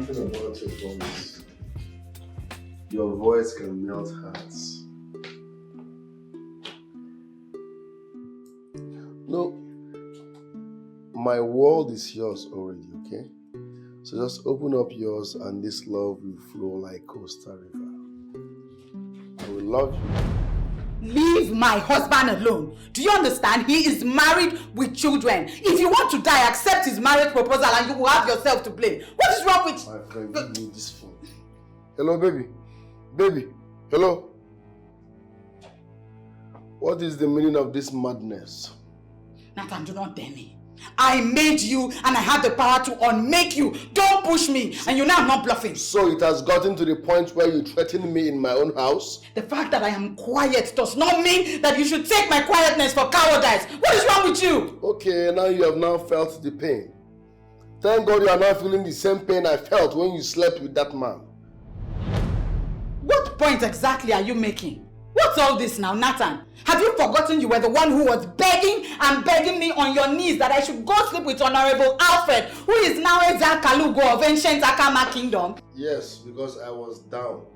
something about your voice. Your voice can melt hearts. No, my world is yours already, okay? So just open up yours and this love will flow like Costa River. I will love you. Leave my husband alone. Do you understand? He is married with children. If you want to die, accept his marriage proposal and you will have yourself to blame. What is wrong with... My friend, give me this phone. Hello, baby. Baby, hello. What is the meaning of this madness? Nathan, do not dare me. I made you and I have the power to unmake you. Don't push me. And you know I'm not bluffing. So it has gotten to the point where you threaten me in my own house? The fact that I am quiet does not mean that you should take my quietness for cowardice. What is wrong with you? Okay, now you have now felt the pain. Thank God you are not feeling the same pain I felt when you slept with that man. What point exactly are you making? What's all this now, Nathan? Have you forgotten you were the one who was begging and begging me on your knees that I should go sleep with Honorable Alfred, who is now Eza Kalugo of ancient Akama Kingdom? Yes, because I was down.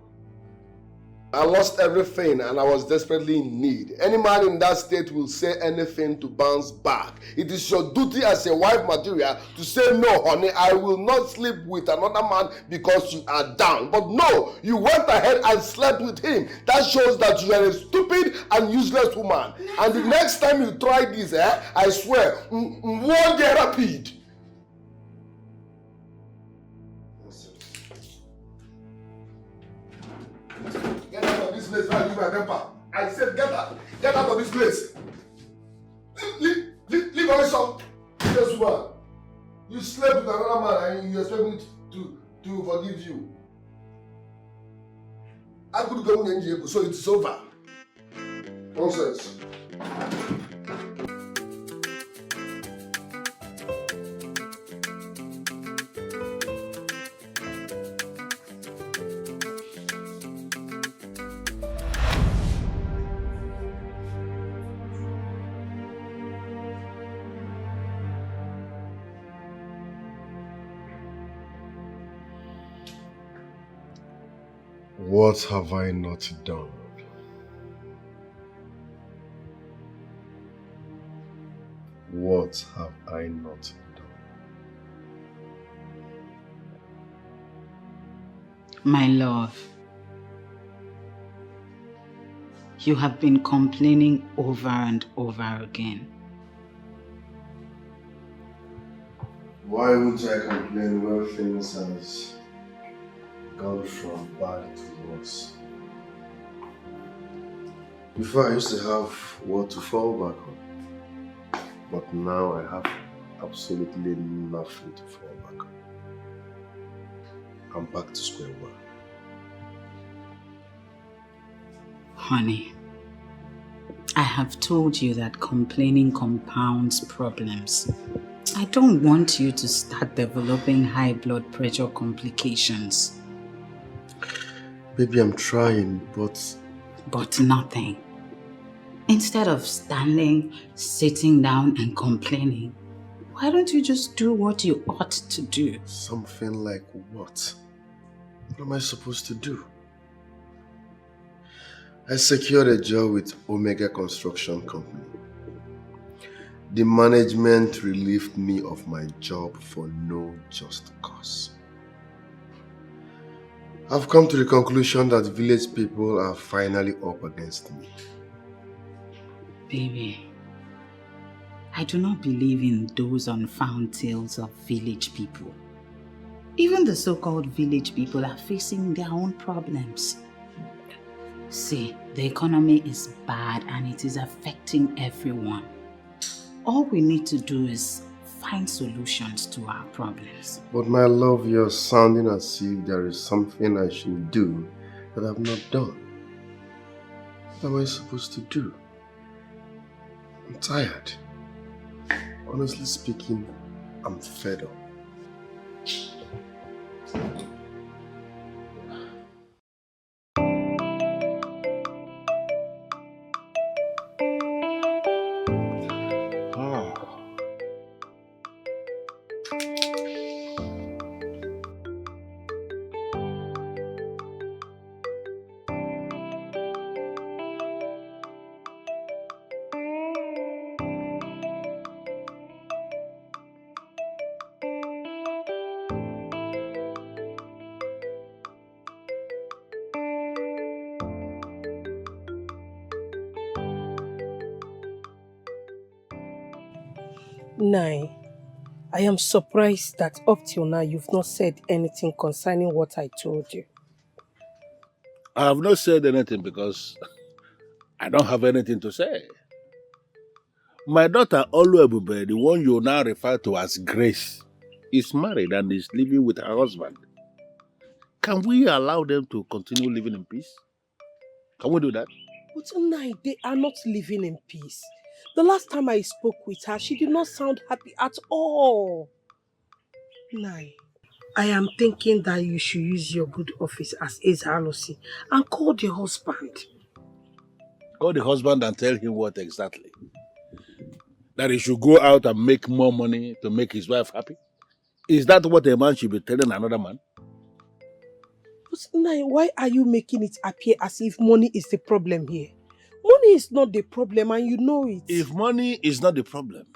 I lost everything and I was desperately in need. Any man in that state will say anything to bounce back. It is your duty as a wife material to say, no, honey, I will not sleep with another man because you are down. But no, you went ahead and slept with him. That shows that you are a stupid and useless woman. And the next time you try this, I swear, won't get rapid. Get out of this place before I lose my temper. I said get out of this place. Leave away some. Yes, woman. You slept with another man and you expect me to forgive you. I could go in jail, so it's over. Nonsense. What have I not done? What have I not done? My love, you have been complaining over and over again. Why would I complain when things has gone from bad to worse? Before I used to have what to fall back on, but now I have absolutely nothing to fall back on. I'm back to square one. Honey, I have told you that complaining compounds problems. I don't want you to start developing high blood pressure complications. Baby, I'm trying, but... But nothing. Instead of standing, sitting down and complaining, why don't you just do what you ought to do? Something like what? What am I supposed to do? I secured a job with Omega Construction Company. The management relieved me of my job for no just cause. I've come to the conclusion that village people are finally up against me. Baby, I do not believe in those unfound tales of village people. Even the so-called village people are facing their own problems. See, the economy is bad and it is affecting everyone. All we need to do is find solutions to our problems. But my love, you're sounding as if there is something I should do that I've not done. What am I supposed to do? I'm tired. Honestly speaking, I'm fed up. Nine. I am surprised that up till now you've not said anything concerning what I told you. I have not said anything because I don't have anything to say. My daughter Oluebube, the one you now refer to as Grace, is married and is living with her husband. Can we allow them to continue living in peace? Can we do that? But Nine, they are not living in peace. The last time I spoke with her, she did not sound happy at all. Nine. I am thinking that you should use your good office as Ezalosi and call the husband. Call the husband and tell him what exactly? That he should go out and make more money to make his wife happy? Is that what a man should be telling another man? But Nai, why are you making it appear as if money is the problem here? Money is not the problem and you know it. If money is not the problem,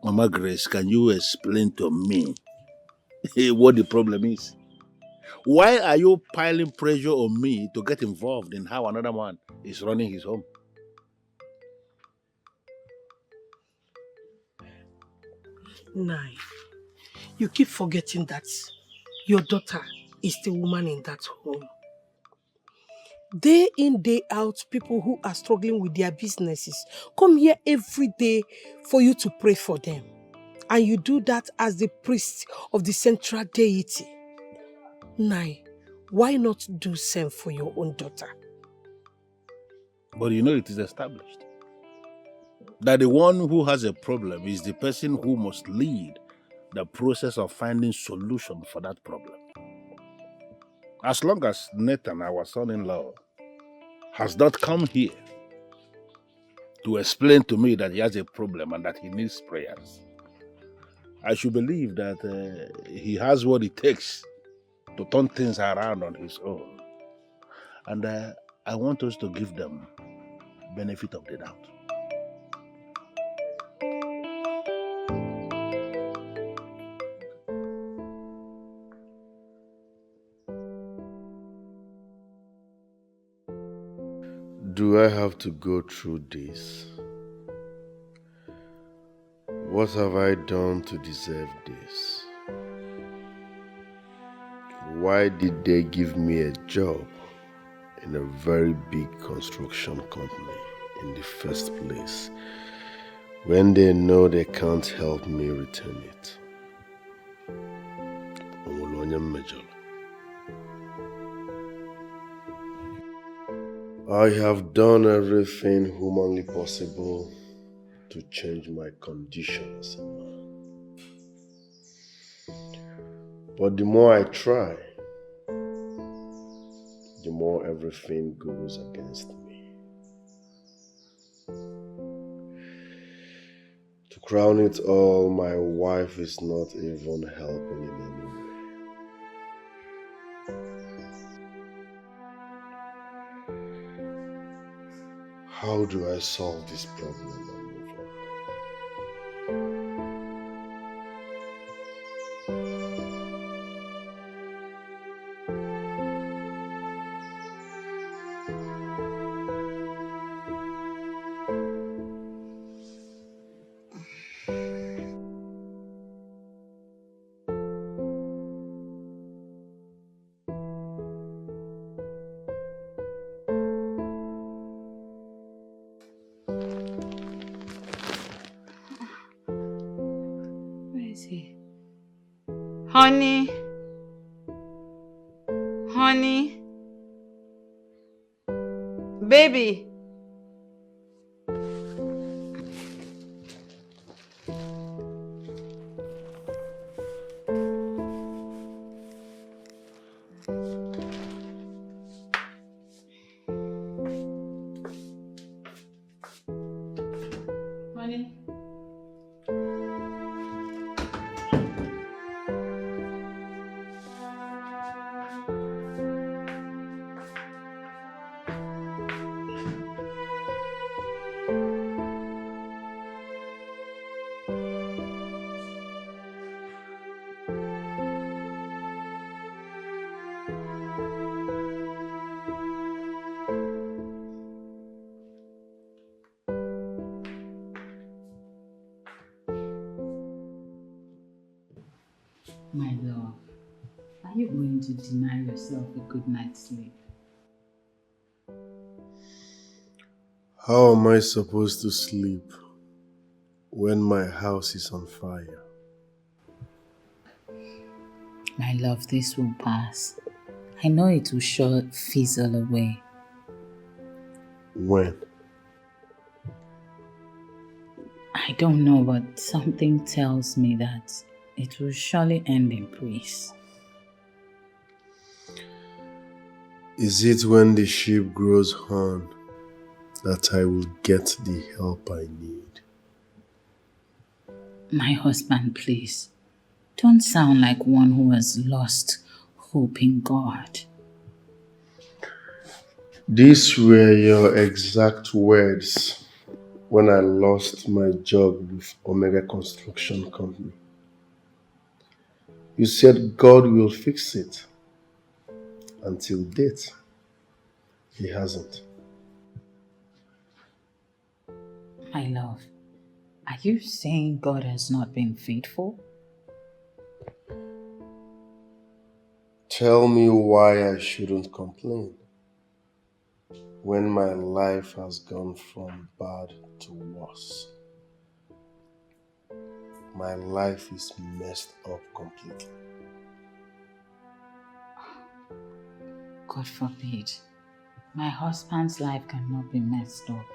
Mama Grace, can you explain to me what the problem is? Why are you piling pressure on me to get involved in how another man is running his home? Nai, you keep forgetting that your daughter is the woman in that home. Day in, day out, people who are struggling with their businesses come here every day for you to pray for them. And you do that as the priest of the central deity. Nai, why not do same for your own daughter? But you know it is established that the one who has a problem is the person who must lead the process of finding solution for that problem. As long as Nathan, our son-in-law, has not come here to explain to me that he has a problem and that he needs prayers, I should believe that he has what it takes to turn things around on his own. And I want us to give them benefit of the doubt. Do I have to go through this? What have I done to deserve this? Why did they give me a job in a very big construction company in the first place when they know they can't help me return it? Micheal. I have done everything humanly possible to change my condition as a man. But the more I try, the more everything goes against me. To crown it all, my wife is not even helping in any way. How do I solve this problem and move on? Where is he? Honey? Honey? Baby? Honey? My love, are you going to deny yourself a good night's sleep? How am I supposed to sleep when my house is on fire? My love, this will pass. I know it will sure fizzle away. When? I don't know, but something tells me that it will surely end in peace. Is it when the sheep grows horn that I will get the help I need? My husband, please, don't sound like one who has lost hope in God. These were your exact words when I lost my job with Omega Construction Company. You said God will fix it. Until date, He hasn't. My love, are you saying God has not been faithful? Tell me why I shouldn't complain when my life has gone from bad to worse. My life is messed up completely. God forbid. My husband's life cannot be messed up.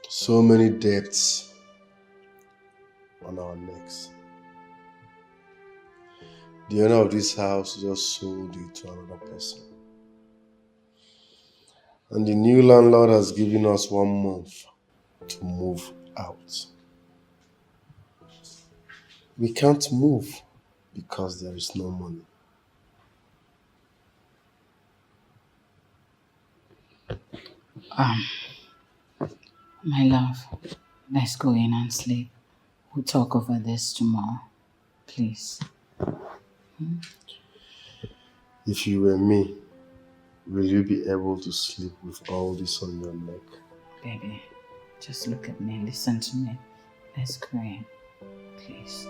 So many debts on our necks. The owner of this house just sold it to another person. And the new landlord has given us 1 month to move out. We can't move because there is no money. My love, let's go in and sleep. We'll talk over this tomorrow. Please. If you were me, will you be able to sleep with all this on your neck? Baby, just look at me, listen to me. Let's go in. Please.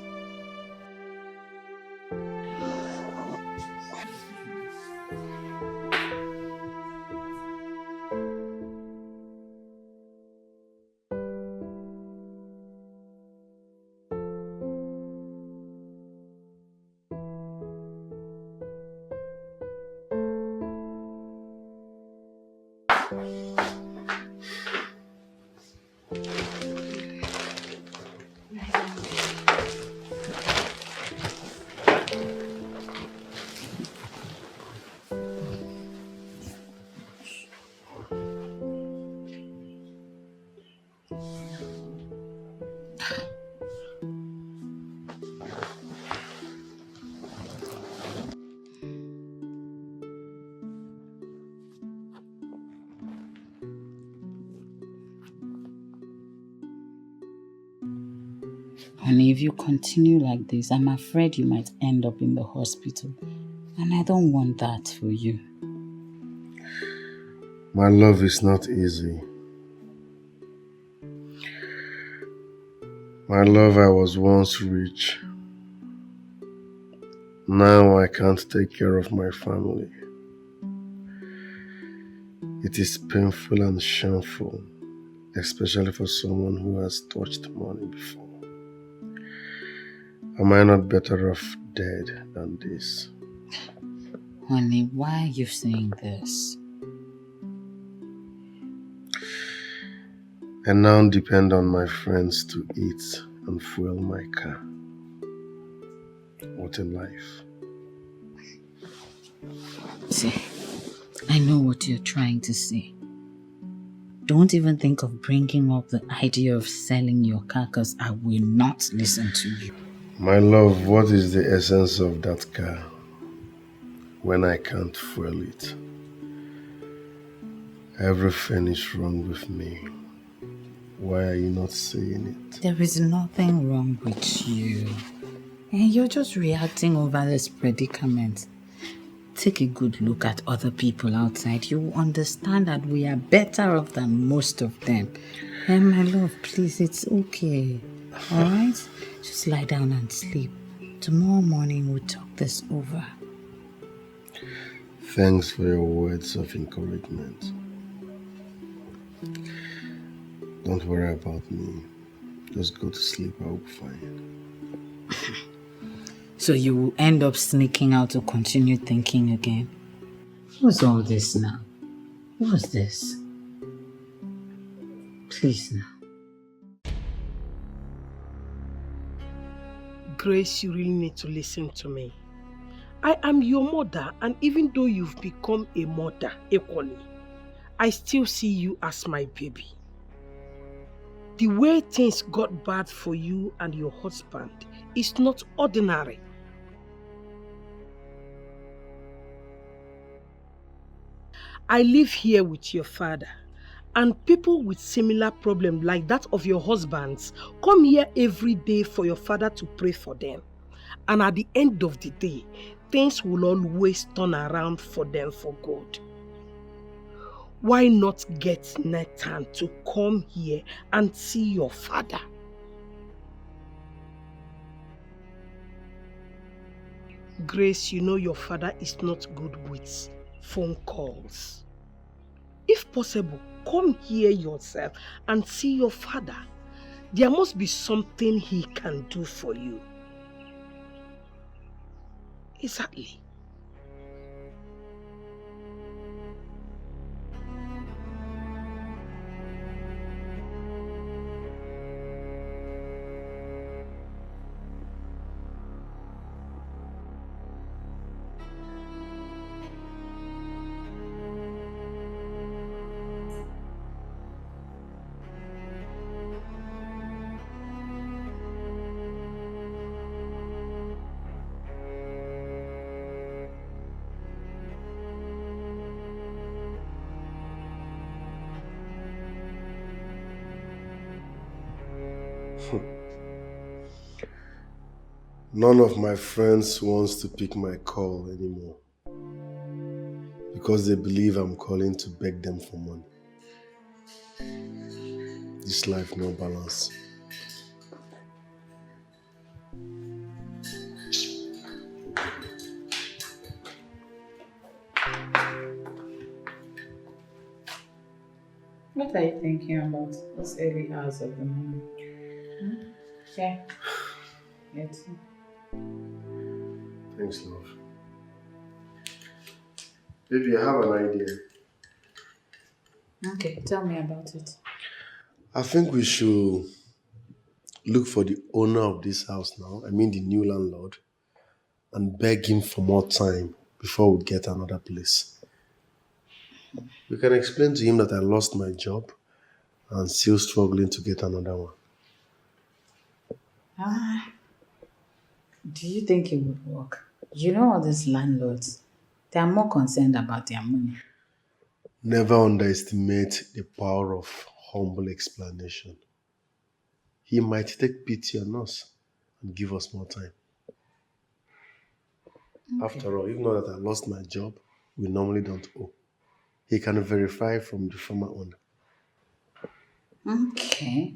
Honey, if you continue like this, I'm afraid you might end up in the hospital. And I don't want that for you. My love is not easy. My love, I was once rich. Now I can't take care of my family. It is painful and shameful, especially for someone who has touched money before. Am I not better off dead than this? Honey, why are you saying this? I now depend on my friends to eat and fuel my car. What a life. See, I know what you're trying to say. Don't even think of bringing up the idea of selling your car because I will not listen to you. My love, what is the essence of that car when I can't fuel it? Everything is wrong with me. Why are you not saying it? There is nothing wrong with you. And you're just reacting over this predicament. Take a good look at other people outside. You will understand that we are better off than most of them. And my love, please, it's okay. Alright? Just lie down and sleep. Tomorrow morning we'll talk this over. Thanks for your words of encouragement. Don't worry about me. Just go to sleep, I'll be fine. So you will end up sneaking out to continue thinking again? What's all this now? What's this? Please now. Grace, you really need to listen to me. I am your mother, and even though you've become a mother equally, I still see you as my baby. The way things got bad for you and your husband is not ordinary. I live here with your father, and people with similar problems like that of your husbands come here every day for your father to pray for them. And at the end of the day, things will always turn around for them for good. Why not get Nathan to come here and see your father? Grace, you know your father is not good with phone calls. If possible, come here yourself and see your father. There must be something he can do for you. Exactly. None of my friends wants to pick my call anymore because they believe I'm calling to beg them for money. This life no balance. What are you thinking about this early hours of the morning? Yeah. Yes. Thanks, love. Baby, I have an idea. Okay, tell me about it. I think we should look for the owner of this house now, I mean the new landlord, and beg him for more time before we get another place. We can explain to him that I lost my job and still struggling to get another one. Do you think it would work? You know all these landlords, they are more concerned about their money. Never underestimate the power of humble explanation. He might take pity on us and give us more time. Okay. After all, even though that I lost my job, we normally don't owe. He can verify from the former owner. Okay.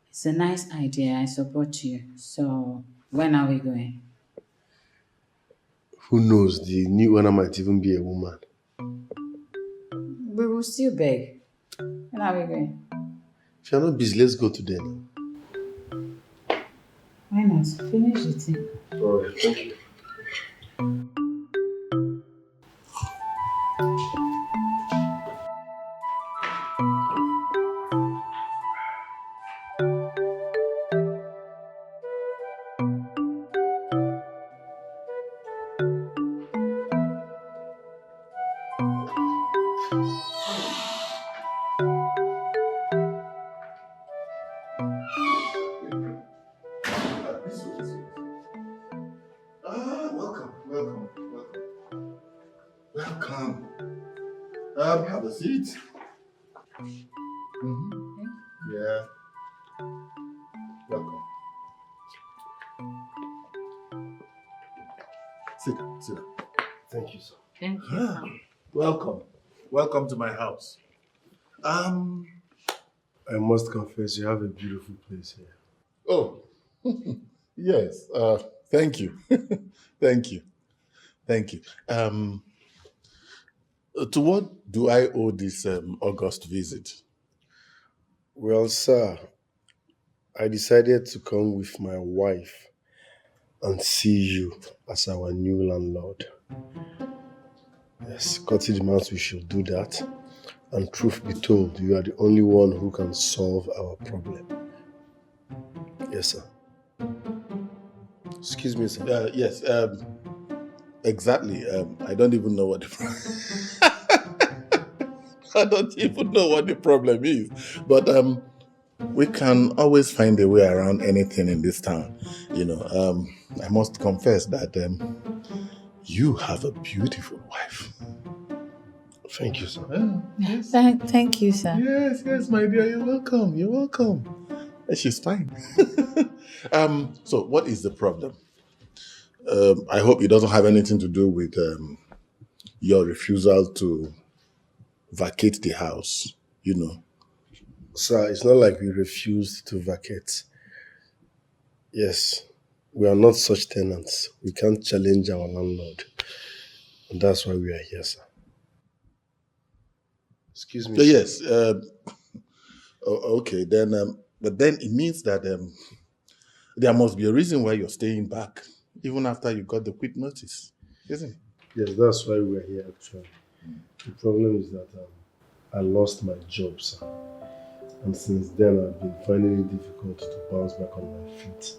It's a nice idea. I support you. So, when are we going? Who knows? The new owner might even be a woman. We will still beg. When are we going? If you're not busy, let's go today now. Why not? Finish the thing. Alright, thank you. Have a seat. Yeah. Welcome. Sit down, sit down. Thank you, sir. Thank you. Welcome. Welcome to my house. I must confess, you have a beautiful place here. Oh, yes. Thank you. Thank you. Thank you. To what do I owe this August visit? Well, sir, I decided to come with my wife and see you as our new landlord. Yes, Scotty demands we should do that. And truth be told, you are the only one who can solve our problem. Yes, sir. Excuse me, sir. Yes. Exactly. I don't even know what I don't even know what the problem is. But we can always find a way around anything in this town. I must confess that you have a beautiful wife. Thank you, sir. Yes. Thank you, sir. Yes, my dear. You're welcome. You're welcome. She's fine. So what is the problem? I hope it doesn't have anything to do with your refusal to vacate the house, Sir, it's not like we refused to vacate. Yes, we are not such tenants. We can't challenge our landlord. And that's why we are here, sir. Excuse me. Yes. Okay, then, but then it means that there must be a reason why you're staying back, even after you got the quit notice, isn't it? Yes, that's why we are here, actually. The problem is that I lost my job, sir. And since then, I've been finding it difficult to bounce back on my feet.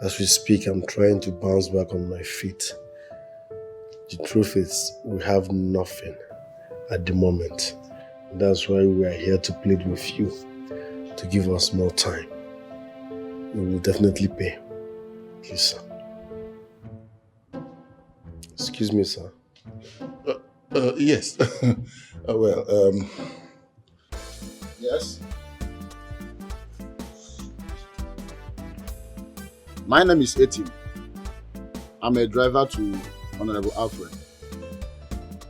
As we speak, I'm trying to bounce back on my feet. The truth is, we have nothing at the moment. That's why we are here to plead with you to give us more time. We will definitely pay. Please, sir. Excuse me, sir. Yes. Yes? My name is Esin. I'm a driver to Honorable Alfred.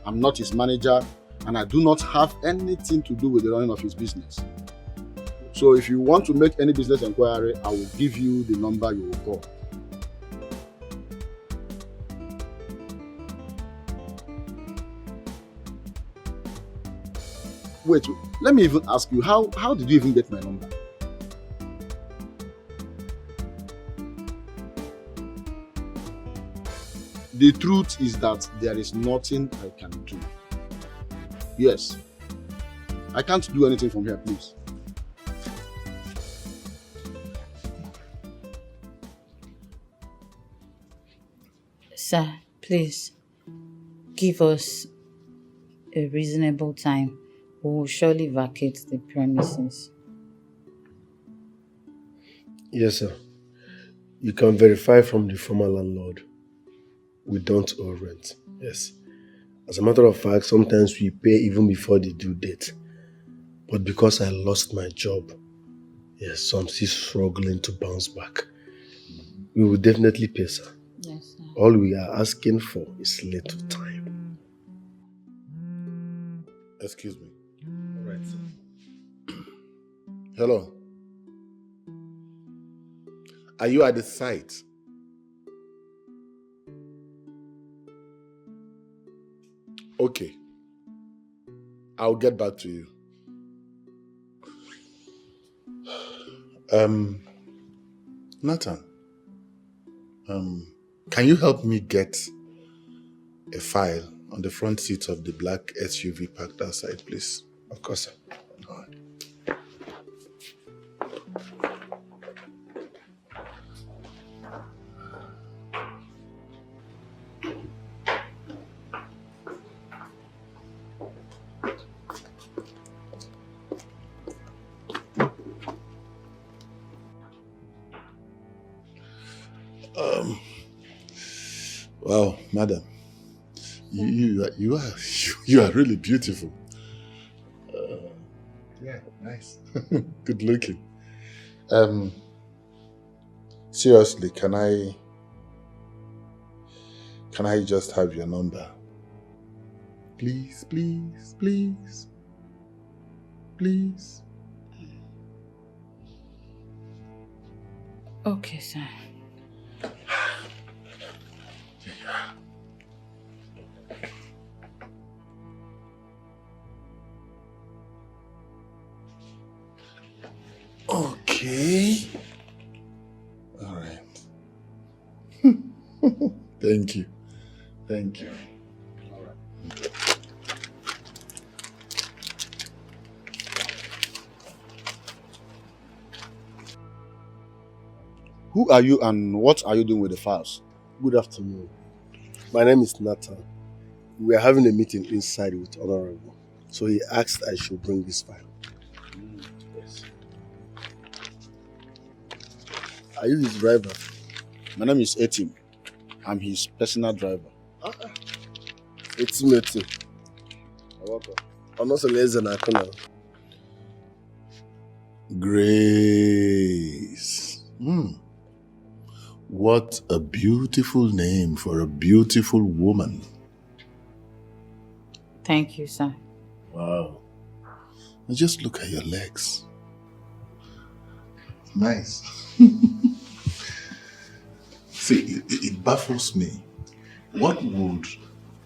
I'm not his manager, and I do not have anything to do with the running of his business. So if you want to make any business inquiry, I will give you the number you will call. Wait, let me even ask you, how did you even get my number? The truth is that there is nothing I can do. Yes. I can't do anything from here, please. Sir, please, give us a reasonable time. We will surely vacate the premises. Yes, sir. You can verify from the former landlord. We don't owe rent. Yes. As a matter of fact, sometimes we pay even before the due date. But because I lost my job, yes, so I'm still struggling to bounce back. We will definitely pay, sir. Yes, sir. All we are asking for is little time. Excuse me. All right, sir. Hello. Are you at the site? Okay. I'll get back to you. Nathan, can you help me get a file on the front seat of the black SUV parked outside, please? Of course, sir. All right. Wow, madam, you are really beautiful. Yeah, nice, good looking. Seriously, can I just have your number? Please, please, please, please. Okay, sir. Okay. All right. Thank you. Thank you. All right. Who are you and what are you doing with the files? Good afternoon. My name is Nathan. We are having a meeting inside with Honorable. So he asked I should bring this file. Yes. Are you his driver? My name is Esin. I'm his personal driver. Esin. You're welcome. I'm also less than Akona. Grace. What a beautiful name for a beautiful woman. Thank you, sir. Wow. Now just look at your legs. Nice. See, it baffles me. What would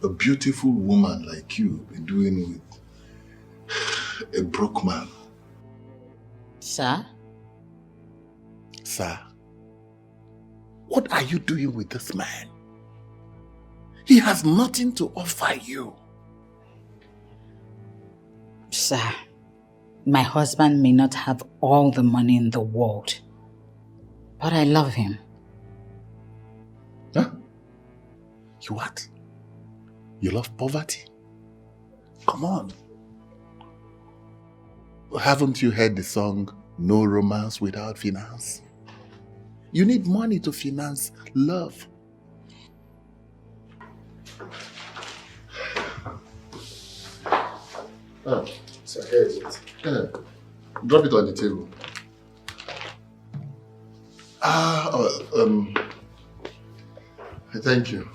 a beautiful woman like you be doing with a broke man? Sir? Sir, what are you doing with this man? He has nothing to offer you. Sir, my husband may not have all the money in the world, but I love him. Huh? You what? You love poverty? Come on. Haven't you heard the song, No Romance Without Finance? You need money to finance love. Oh, so here is it. Yeah. Drop it on the table. Thank you.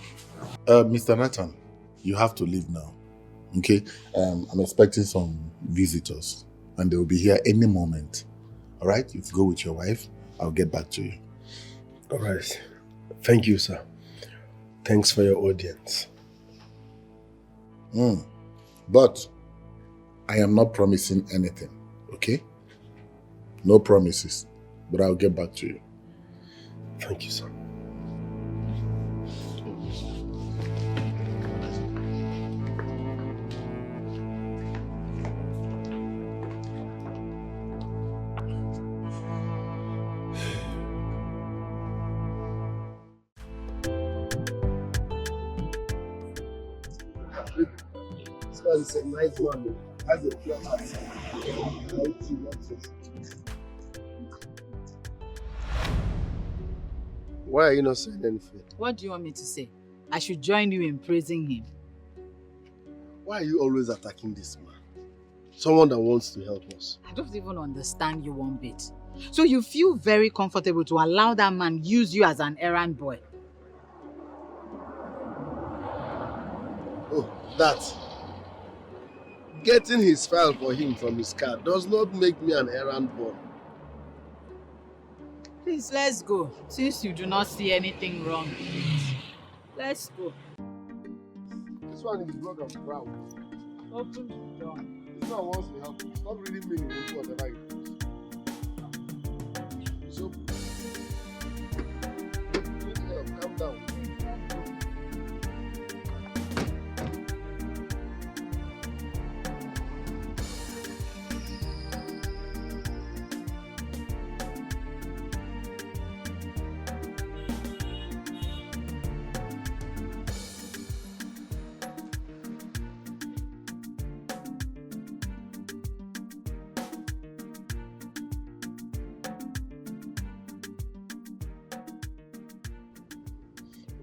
Mr. Nathan, you have to leave now. Okay? I'm expecting some visitors and they will be here any moment. All right? You can go with your wife. I'll get back to you. All right. Thank you, sir. Thanks for your audience. But I am not promising anything, okay? No promises, but I'll get back to you. Thank you, sir. This man is a nice man. Has a pure heart. Why are you not saying anything? What do you want me to say? I should join you in praising him. Why are you always attacking this man? Someone that wants to help us. I don't even understand you one bit. So you feel very comfortable to allow that man use you as an errand boy? Oh, that. Getting his file for him from his car does not make me an errand boy. Please, let's go. Since you do not see anything wrong with it. Let's go. This one is broke and proud. Open the door. This one wants to help. Stop really meaning into whatever he does. So, need help. Calm down.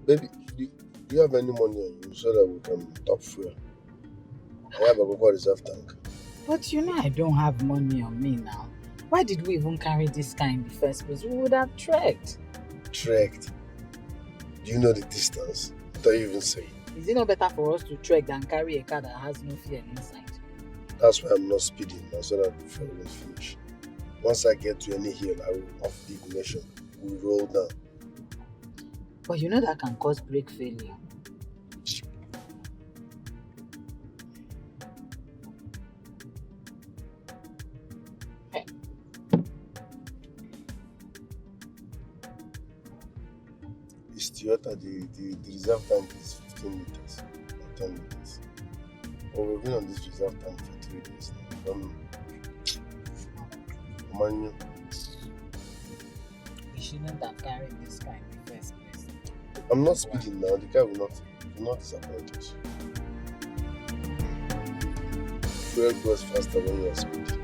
Baby, do you have any money on you so that we can top fuel? I have a Cocoa reserve tank. But you know I don't have money on me now. Why did we even carry this car in the first place? We would have trekked. Trekked? Do you know the distance? I thought you even say it. Is it not better for us to trek than carry a car that has no fuel inside? That's why I'm not speeding now so that the fuel will finish. Once I get to any hill, I will off the ignition we roll down. But you know that can cause brake failure. It's Toyota, the reserve tank is 15 liters or 10 liters. But we've been on this reserve tank for 3 days now. I don't know. Man, We shouldn't have carried this car in the first place. I'm not speeding now. The car will not disappoint us. Fuel goes faster when you are speeding.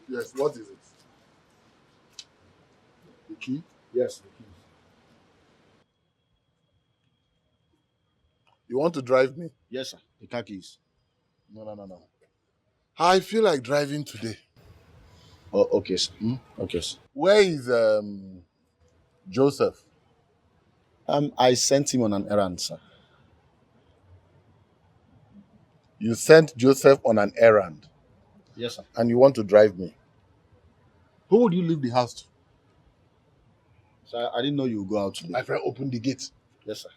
Yes, what is it? The key? Yes, the key. You want to drive me? Yes, sir. The car keys. No. I feel like driving today. Oh, okay, sir. Okay, sir. Where is Joseph? I sent him on an errand, sir. You sent Joseph on an errand Yes, sir. and you want to drive me. Who would you leave the house to? Sir, I didn't know you would go out today. My friend, open the gate. Yes, sir.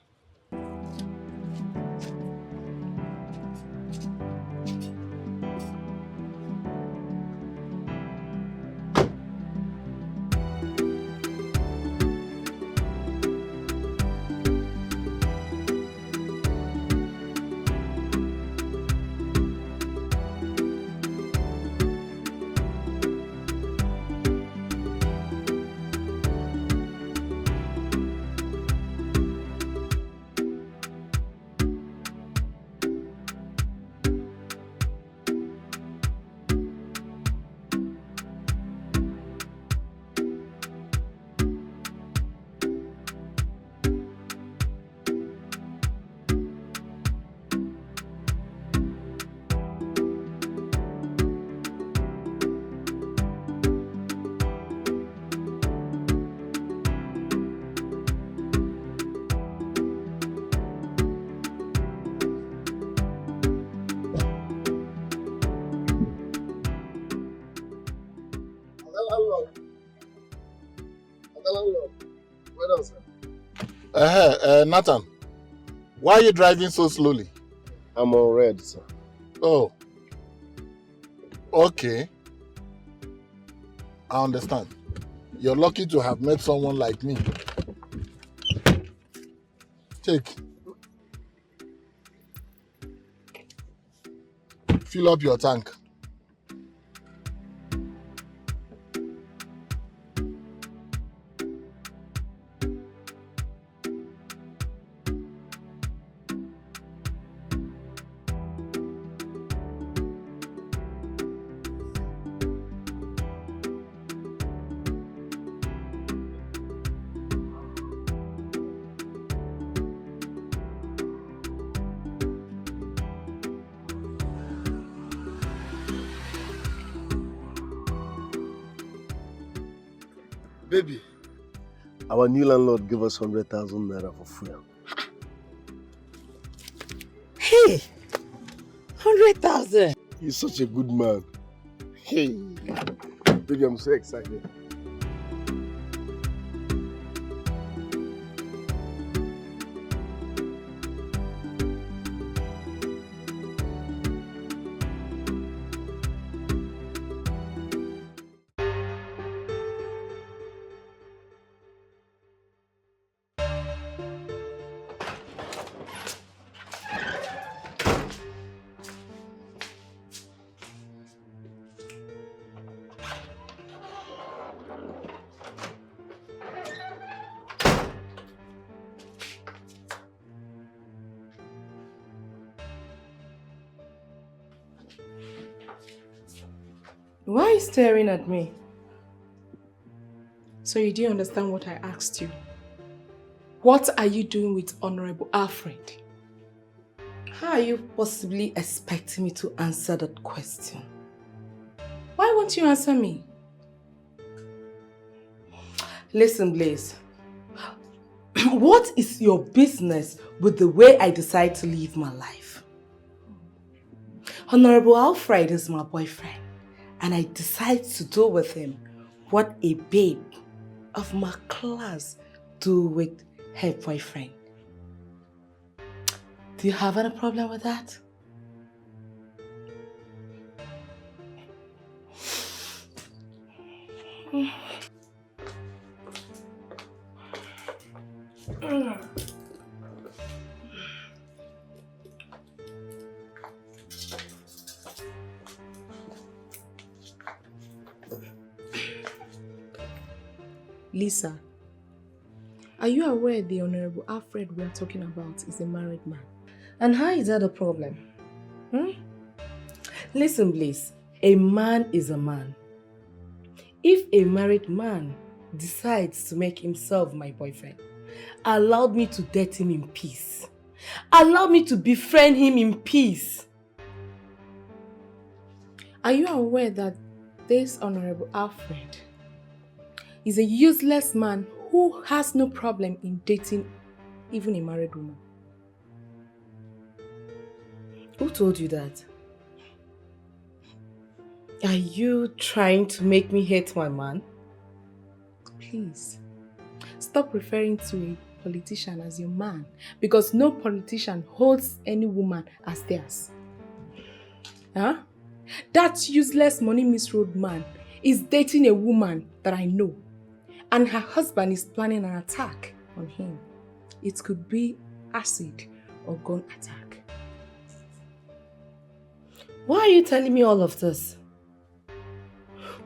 Nathan, why are you driving so slowly? I'm on red, sir. Oh. Okay. I understand. You're lucky to have met someone like me. Take. Fill up your tank. Baby, our new landlord gave us 100,000 naira for fuel. Hey! 100,000! He's such a good man. Hey! Baby, I'm so excited. Why are you staring at me? So you didn't understand what I asked you. What are you doing with Honorable Alfred? How are you possibly expecting me to answer that question? Why won't you answer me? Listen, Blaze. What is your business with the way I decide to live my life? Honorable Alfred is my boyfriend, and I decide to do with him what a babe of my class do with her boyfriend. Do you have any problem with that? Lisa, are you aware the Honorable Alfred we are talking about is a married man? And how is that a problem? Listen, Blaze, a man is a man. If a married man decides to make himself my boyfriend, allow me to date him in peace. Allow me to befriend him in peace. Are you aware that this Honorable Alfred is a useless man who has no problem in dating even a married woman? Who told you that? Are you trying to make me hate my man? Please, stop referring to a politician as your man, because no politician holds any woman as theirs. Huh? That useless money misroad man is dating a woman that I know, and her husband is planning an attack on him. It could be acid or gun attack. Why are you telling me all of this?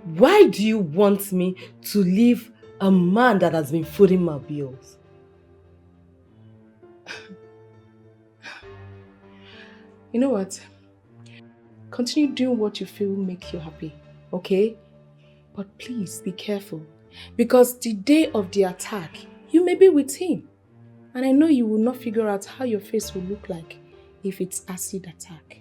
Why do you want me to leave a man that has been footing my bills? You know what? Continue doing what you feel makes you happy, okay? But please be careful, because the day of the attack, you may be with him. And I know you will not figure out how your face will look like if it's acid attack.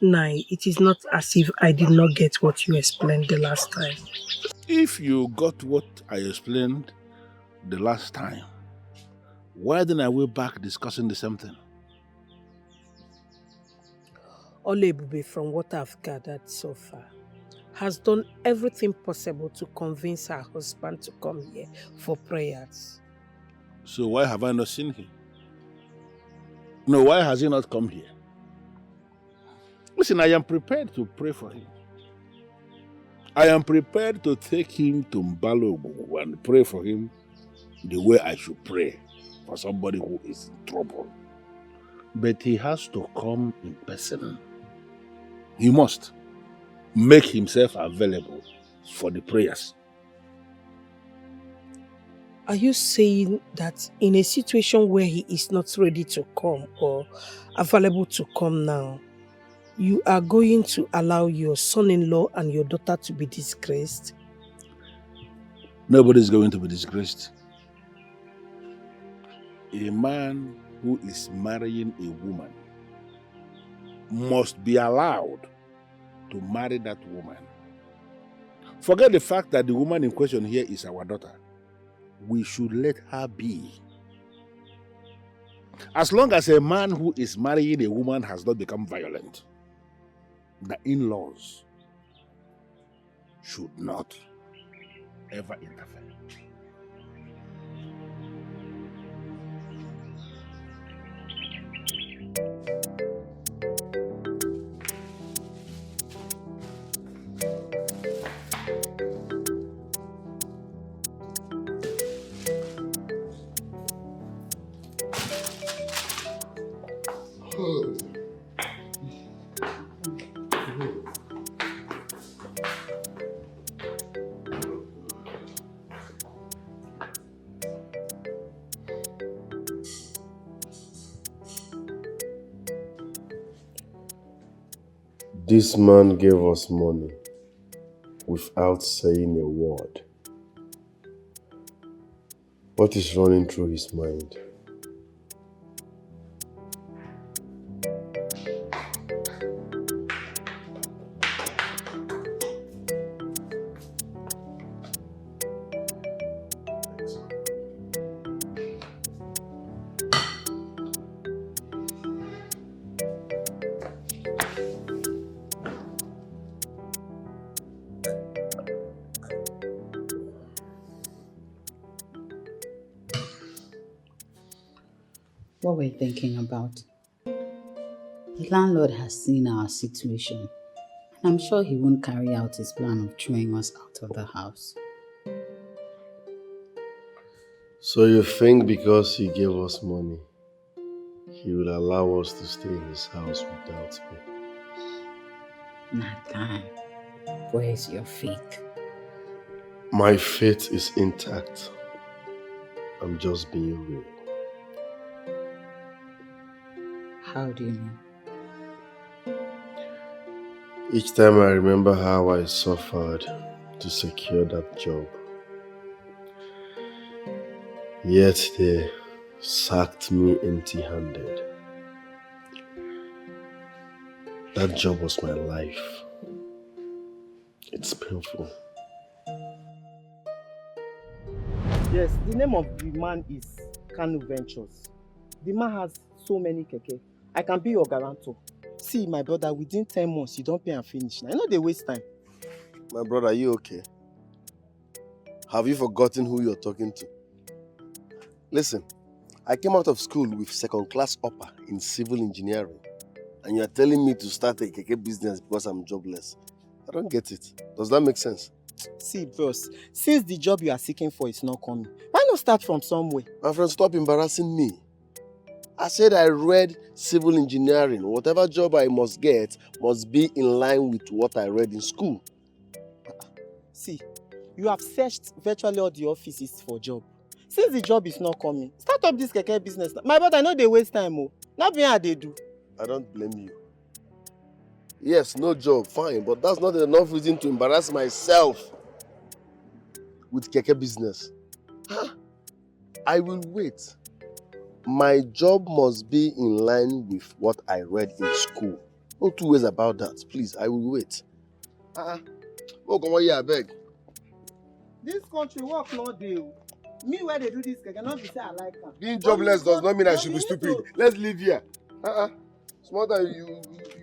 Nai, it is not as if I did not get what you explained the last time. If you got what I explained the last time, why then are we back discussing the same thing? Olebube, from what I've gathered so far, has done everything possible to convince her husband to come here for prayers. So why have I not seen him? No, why has he not come here? Listen, I am prepared to pray for him. I am prepared to take him to Mbalogu and pray for him the way I should pray for somebody who is in trouble. But he has to come in person. He must make himself available for the prayers. Are you saying that in a situation where he is not ready to come or available to come now, you are going to allow your son-in-law and your daughter to be disgraced? Nobody is going to be disgraced. A man who is marrying a woman must be allowed to marry that woman. Forget the fact that the woman in question here is our daughter. We should let her be. As long as a man who is marrying a woman has not become violent, the in-laws should not ever interfere. This man gave us money without saying a word. What is running through his mind? What we're thinking about. The landlord has seen our situation, and I'm sure he won't carry out his plan of throwing us out of the house. So you think because he gave us money, he will allow us to stay in his house without pay? Nathan, where's your faith? My faith is intact. I'm just being real. How do you mean? Each time I remember how I suffered to secure that job, yet they sacked me empty-handed. That job was my life. It's painful. Yes, the name of the man is Kanu Ventures. The man has so many keke. I can be your guarantor. See, my brother, within 10 months, you don't pay and finish. I know they waste time. My brother, are you okay? Have you forgotten who you're talking to? Listen, I came out of school with second-class upper in civil engineering, and you're telling me to start a keke business because I'm jobless. I don't get it. Does that make sense? See, bros, since the job you are seeking for is not coming, why not start from somewhere? My friend, stop embarrassing me. I said I read civil engineering. Whatever job I must get must be in line with what I read in school. See, you have searched virtually all the offices for job. Since the job is not coming, start up this keke business. My brother, I know they waste time. Not me how they do. I don't blame you. Yes, no job, fine, but that's not enough reason to embarrass myself with keke business. Huh? I will wait. My job must be in line with what I read in school. No two ways about that. Please, I will wait. Oh, come on here, I beg. This country work no deal. Me where they do this, I cannot be say I like them. Being jobless does not mean I should be stupid. Let's leave here. Small time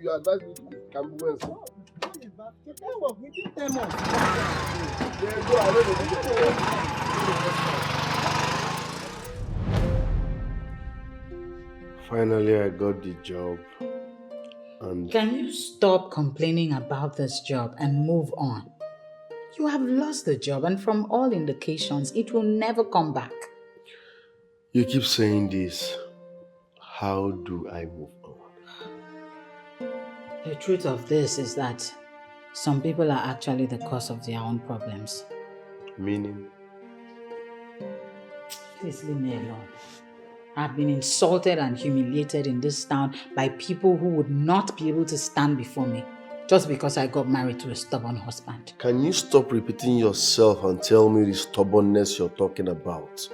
you advise me to come once. No, what is that? Keke work within 10 months. Yeah, go, I know the Finally, I got the job. And Can you stop complaining about this job and move on? You have lost the job, and from all indications, it will never come back. you keep saying this. How do I move on? The truth of this is that some people are actually the cause of their own problems. Meaning? Please leave me alone. I've been insulted and humiliated in this town by people who would not be able to stand before me just because I got married to a stubborn husband. Can you stop repeating yourself and tell me the stubbornness you're talking about?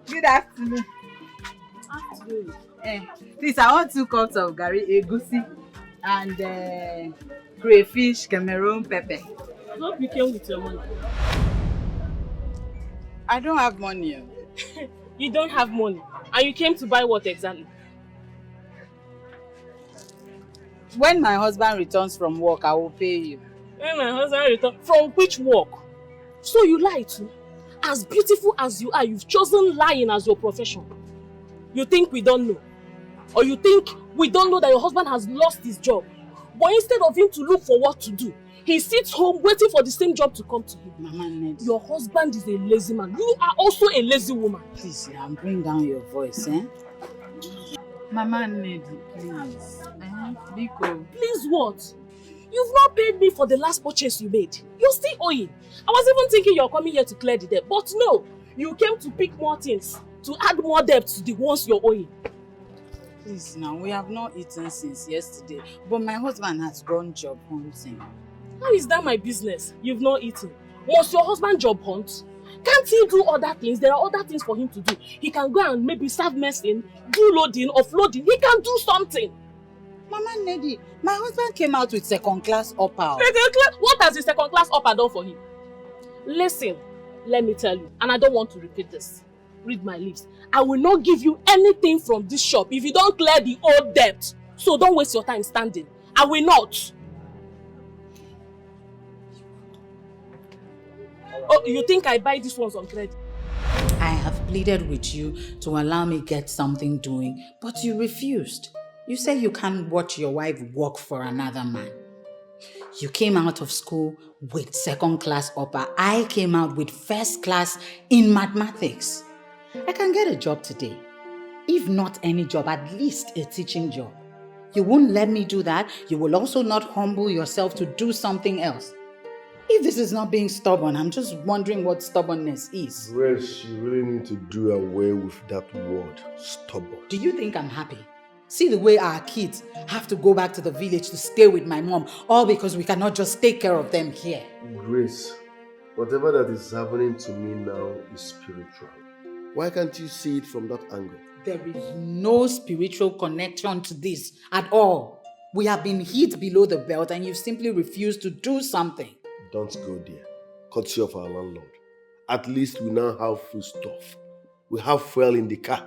Good afternoon. Afternoon. Please, I want 2 cups of gari egusi and crayfish Cameroon pepper. I hope you came with your money. I don't have money. You don't have money, and you came to buy what exactly? When my husband returns from work, I will pay you. When my husband returns from which work? So you lied to me. As beautiful as you are, you've chosen lying as your profession. You think we don't know? Or you think we don't know that your husband has lost his job? But instead of him to look for what to do, he sits home waiting for the same job to come to him. Mama Ned. Your husband is a lazy man. You are also a lazy woman. Please, bring down your voice, eh? Mama Ned, please. Biko. Please what? You've not paid me for the last purchase you made. You're still owing. I was even thinking you're coming here to clear the debt. But no, you came to pick more things, to add more debt to the ones you're owing. Please now, we have not eaten since yesterday. But my husband has gone job hunting. How is that my business? You've not eaten. Must your husband job hunt? Can't he do other things? There are other things for him to do. He can go and maybe serve medicine, do loading, offloading. He can do something. Mama Neddy, my husband came out with second-class upper. What has the second-class upper done for him? Listen, let me tell you, and I don't want to repeat this. Read my lips. I will not give you anything from this shop if you don't clear the old debt. So don't waste your time standing. I will not. Oh, you think I buy these ones on credit? I have pleaded with you to allow me get something doing, but you refused. You say you can't watch your wife work for another man. You came out of school with second-class upper. I came out with first class in mathematics. I can get a job today. If not any job, at least a teaching job. You won't let me do that. You will also not humble yourself to do something else. If this is not being stubborn, I'm just wondering what stubbornness is. Grace, you really need to do away with that word, stubborn. Do you think I'm happy? See the way our kids have to go back to the village to stay with my mom, all because we cannot just take care of them here. Grace, whatever that is happening to me now is spiritual. Why can't you see it from that angle? There is no spiritual connection to this at all. We have been hit below the belt and you simply refused to do something. Don't go there. Courtesy of our landlord. At least we now have food stuff. We have fuel in the car.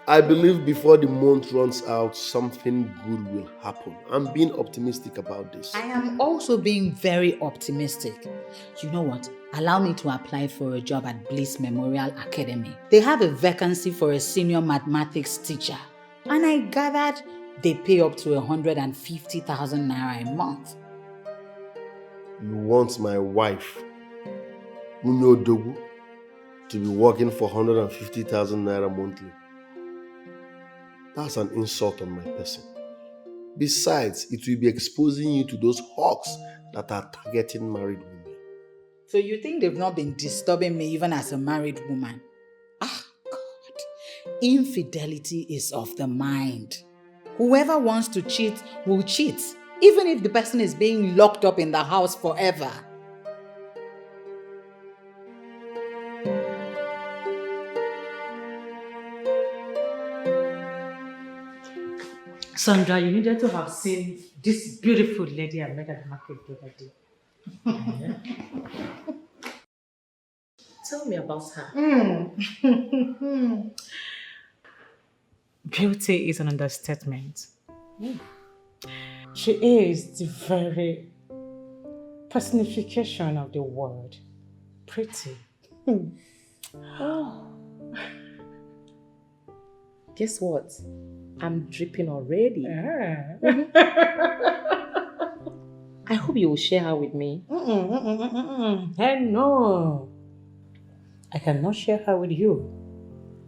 I believe before the month runs out, something good will happen. I'm being optimistic about this. I am also being very optimistic. You know what? Allow me to apply for a job at Bliss Memorial Academy. They have a vacancy for a senior mathematics teacher. And I gathered they pay up to 150,000 naira a month. You want my wife, Munyo Dogu, to be working for 150,000 naira monthly? That's an insult on my person. Besides, it will be exposing you to those hawks that are targeting married women. So you think they've not been disturbing me even as a married woman? Ah, God. Infidelity is of the mind. Whoever wants to cheat will cheat, even if the person is being locked up in the house forever. Sandra, you needed to have seen this beautiful lady I met at the market the other day. Tell me about her. Beauty is an understatement. She is the very personification of the word pretty. Oh. Guess what? I'm dripping already. I hope you will share her with me. Hell no. I cannot share her with you,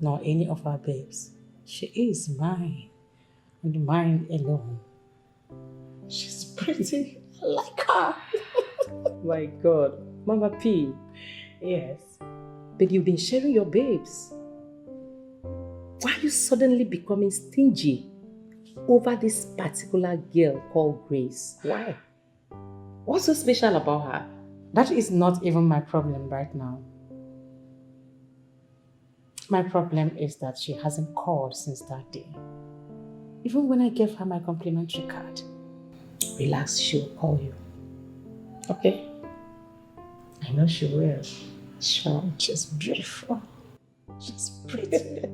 nor any of our babes. She is mine, and mine alone. She's pretty. I like her. My God. Mama P. Yes. But you've been sharing your babes. Why are you suddenly becoming stingy over this particular girl called Grace? Why? What's so special about her? That is not even my problem right now. My problem is that she hasn't called since that day. Even when I gave her my complimentary card. Relax, she'll call you. Okay? I know she will. Sure. She's beautiful. She's pretty.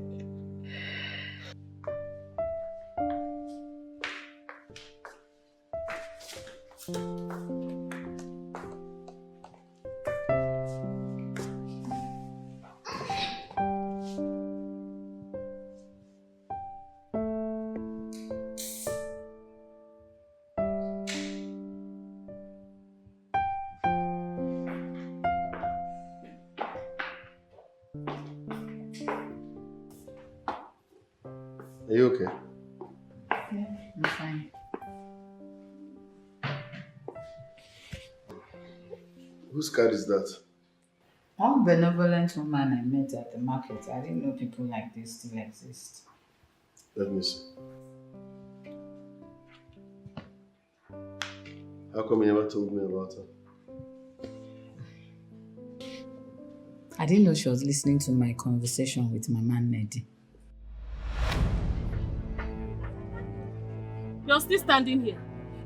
Are you okay? Yeah, I'm fine. Whose card is that? One benevolent woman I met at the market. I didn't know people like this still exist. Let me see. How come you never told me about her? I didn't know she was listening to my conversation with my man Neddy. You're still standing here.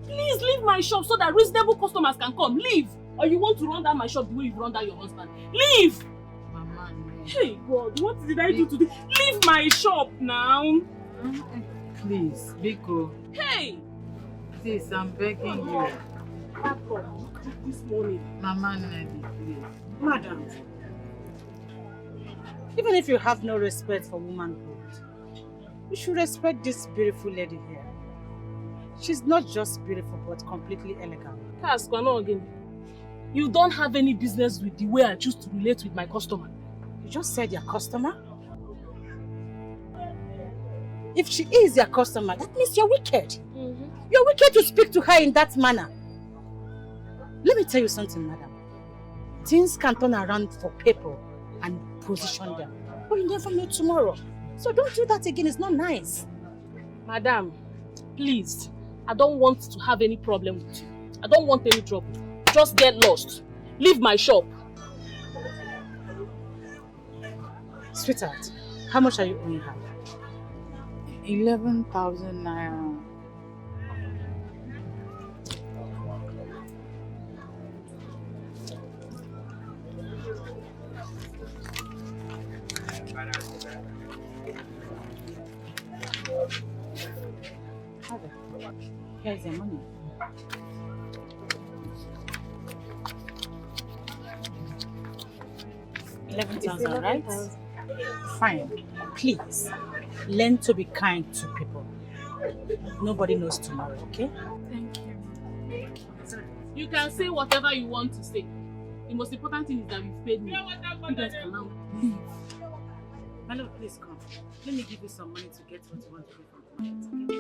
Please leave my shop so that reasonable customers can come. Leave! Or you want to run down my shop the way you run down your husband. Leave! Mama, no. Hey God, what did I do today? Leave my shop now! Please, Biko. Hey! Please, I'm begging you. This morning. Mama Neddy, please. Madam, even if you have no respect for womanhood, you should respect this beautiful lady here. She's not just beautiful, but completely elegant. You don't have any business with the way I choose to relate with my customer. You just said your customer? If she is your customer, that means you're wicked. You're wicked to speak to her in that manner. Let me tell you something, madam. Things can turn around for people and position them. But you never know tomorrow. So don't do that again. It's not nice. Madam, please. I don't want to have any problem with you. I don't want any trouble. Just get lost. Leave my shop. Sweetheart, how much are you owing her? 11,000 naira. Here's your money. $11,000, right? Fine. Please, learn to be kind to people. Nobody knows tomorrow, okay? Thank you. You can say whatever you want to say. The most important thing is that you've paid me. You guys can now leave. Hello, please come. Let me give you some money to get what you want to do from the market, okay?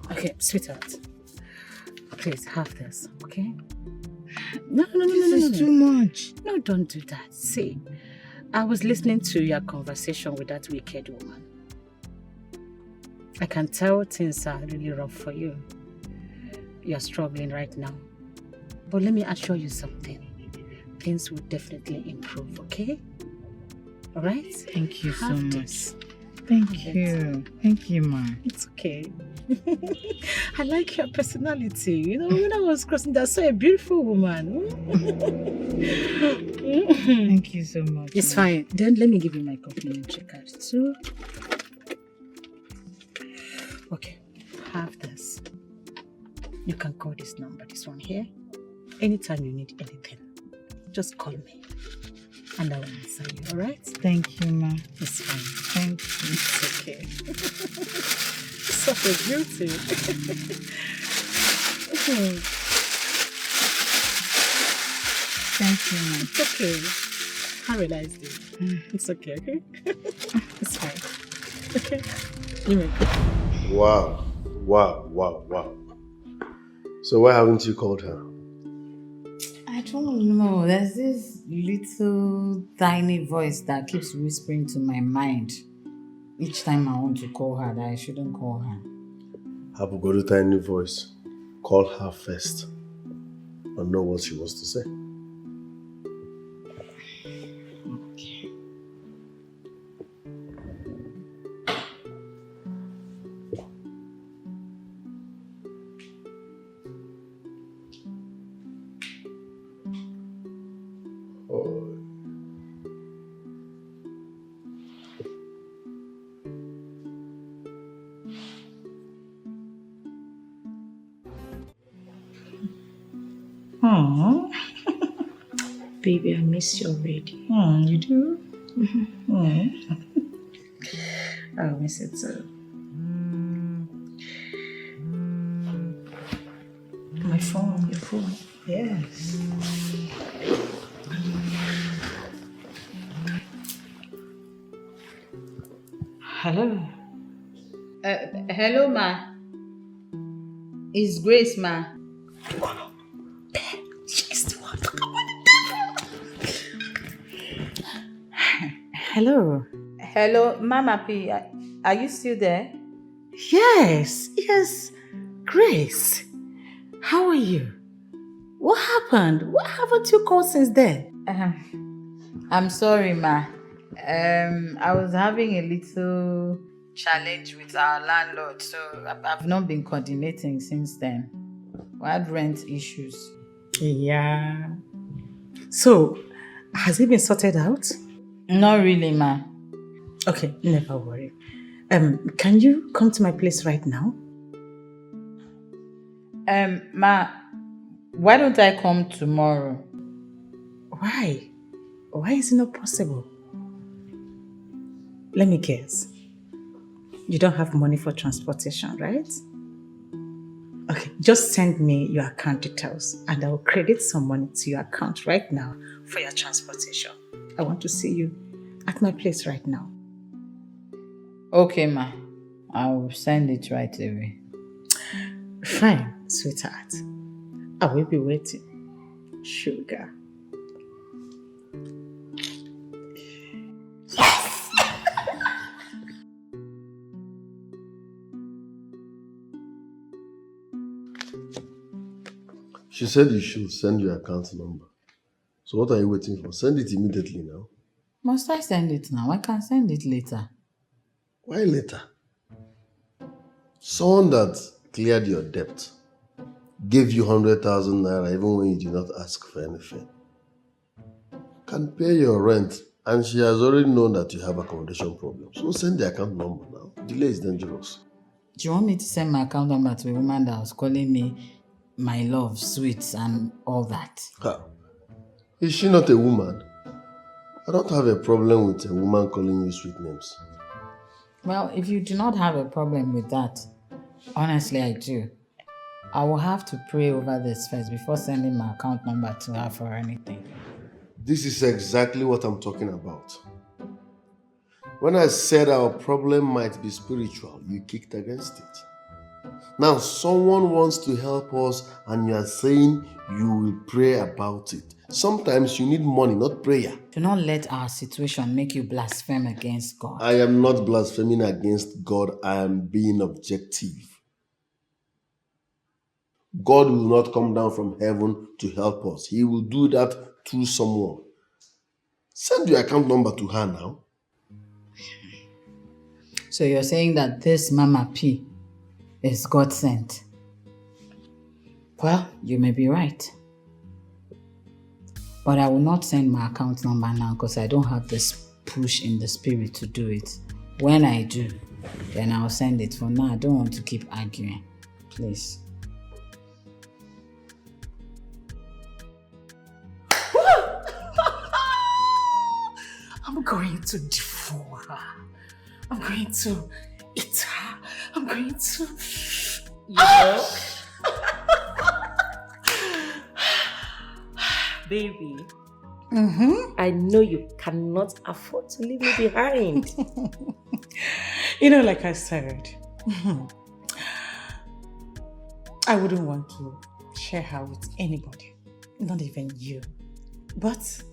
Okay, sweetheart. Please have this, okay? No. This is too much. No, don't do that. See, I was listening to your conversation with that wicked woman. I can tell things are really rough for you. You're struggling right now. But let me assure you something. Things will definitely improve, okay? All right? Thank you so Have much. this. Thank you. Thank you, ma. It's okay. I like your personality. You know, when I was crossing that, I saw a beautiful woman. Thank you so much. It's ma. fine. Then let me give you my complimentary card too. Okay, have this. You can call this number, this one here. Anytime you need anything, just call me. And I will answer you, alright? Thank you, ma. It's fine. Thank you. It's okay. Such a beauty. Thank you, ma. It's okay. I realized it. It's okay, okay? It's fine. Okay? You may go. Wow. So why haven't you called her? I don't know. There's this little tiny voice that keeps whispering to my mind each time I want to call her that I shouldn't call her. Have a good tiny voice. Call her first and know what she wants to say. Okay. Oh, Baby, I miss you already. you do? I'll miss it too. My phone, your phone. Yes. Hello. Hello, ma. It's Grace, ma. She's the one. Hello. Hello, Mama P. Are you still there? Yes. Grace. How are you? What happened? What haven't you called since then? I'm sorry, ma. I was having a little challenge with our landlord, so I've not been coordinating since then. We had rent issues. Yeah. So, has it been sorted out? Not really, ma. Okay, never worry. Can you come to my place right now? Ma, why don't I come tomorrow? Why? Why is it not possible? Let me guess. You don't have money for transportation, right? Okay, just send me your account details and I will credit some money to your account right now for your transportation. I want to see you at my place right now. Okay, ma. I will send it right away. Fine, sweetheart. I will be waiting. Sugar. She said you should send your account number. So what are you waiting for? Send it immediately now. Must I send it now? I can send it later. Why later? Someone that cleared your debt gave you 100,000 naira even when you did not ask for anything, can pay your rent, and she has already known that you have accommodation problems. So send the account number now. Delay is dangerous. Do you want me to send my account number to a woman that was calling me my love, sweets, and all that? Is she not a woman? I don't have a problem with a woman calling you sweet names. Well, if you do not have a problem with that, honestly, I do. I will have to pray over this first before sending my account number to her for anything. This is exactly what I'm talking about. When I said our problem might be spiritual, you kicked against it. Now, someone wants to help us and you are saying you will pray about it. Sometimes you need money, not prayer. Do not let our situation make you blaspheme against God. I am not blaspheming against God. I am being objective. God will not come down from heaven to help us. He will do that through someone. Send your account number to her now. So you're saying that this Mama P is God sent? Well, you may be right. But I will not send my account number now because I don't have this push in the spirit to do it. When I do, then I'll send it. For now, I don't want to keep arguing. Please. I'm going to devour her. I'm going to eat her. I'm going to... You know? Baby, I know you cannot afford to leave me behind. You know, like I said, I wouldn't want to share her with anybody, not even you. But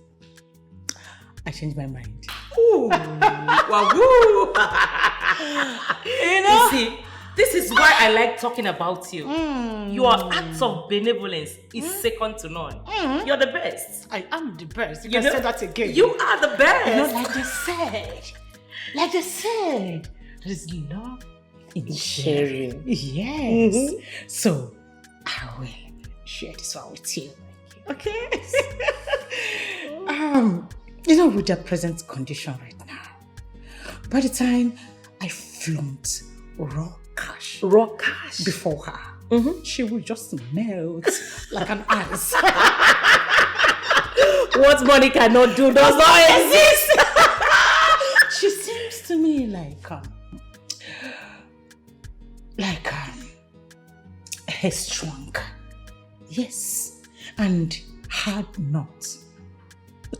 I changed my mind. Ooh, wahoo! You know? You see, this is why I like talking about you. Your acts of benevolence is second to none. You're the best. I am the best. You can say that again. You are the best. You know, like they said, there is love in sharing. Yes. So, I will share this one with you. Okay? You know, with the present condition right now, by the time I flaunt raw cash before her, she will just melt like an ice. What money cannot do does not exist. She seems to me like headstrong. Yes, and hard nut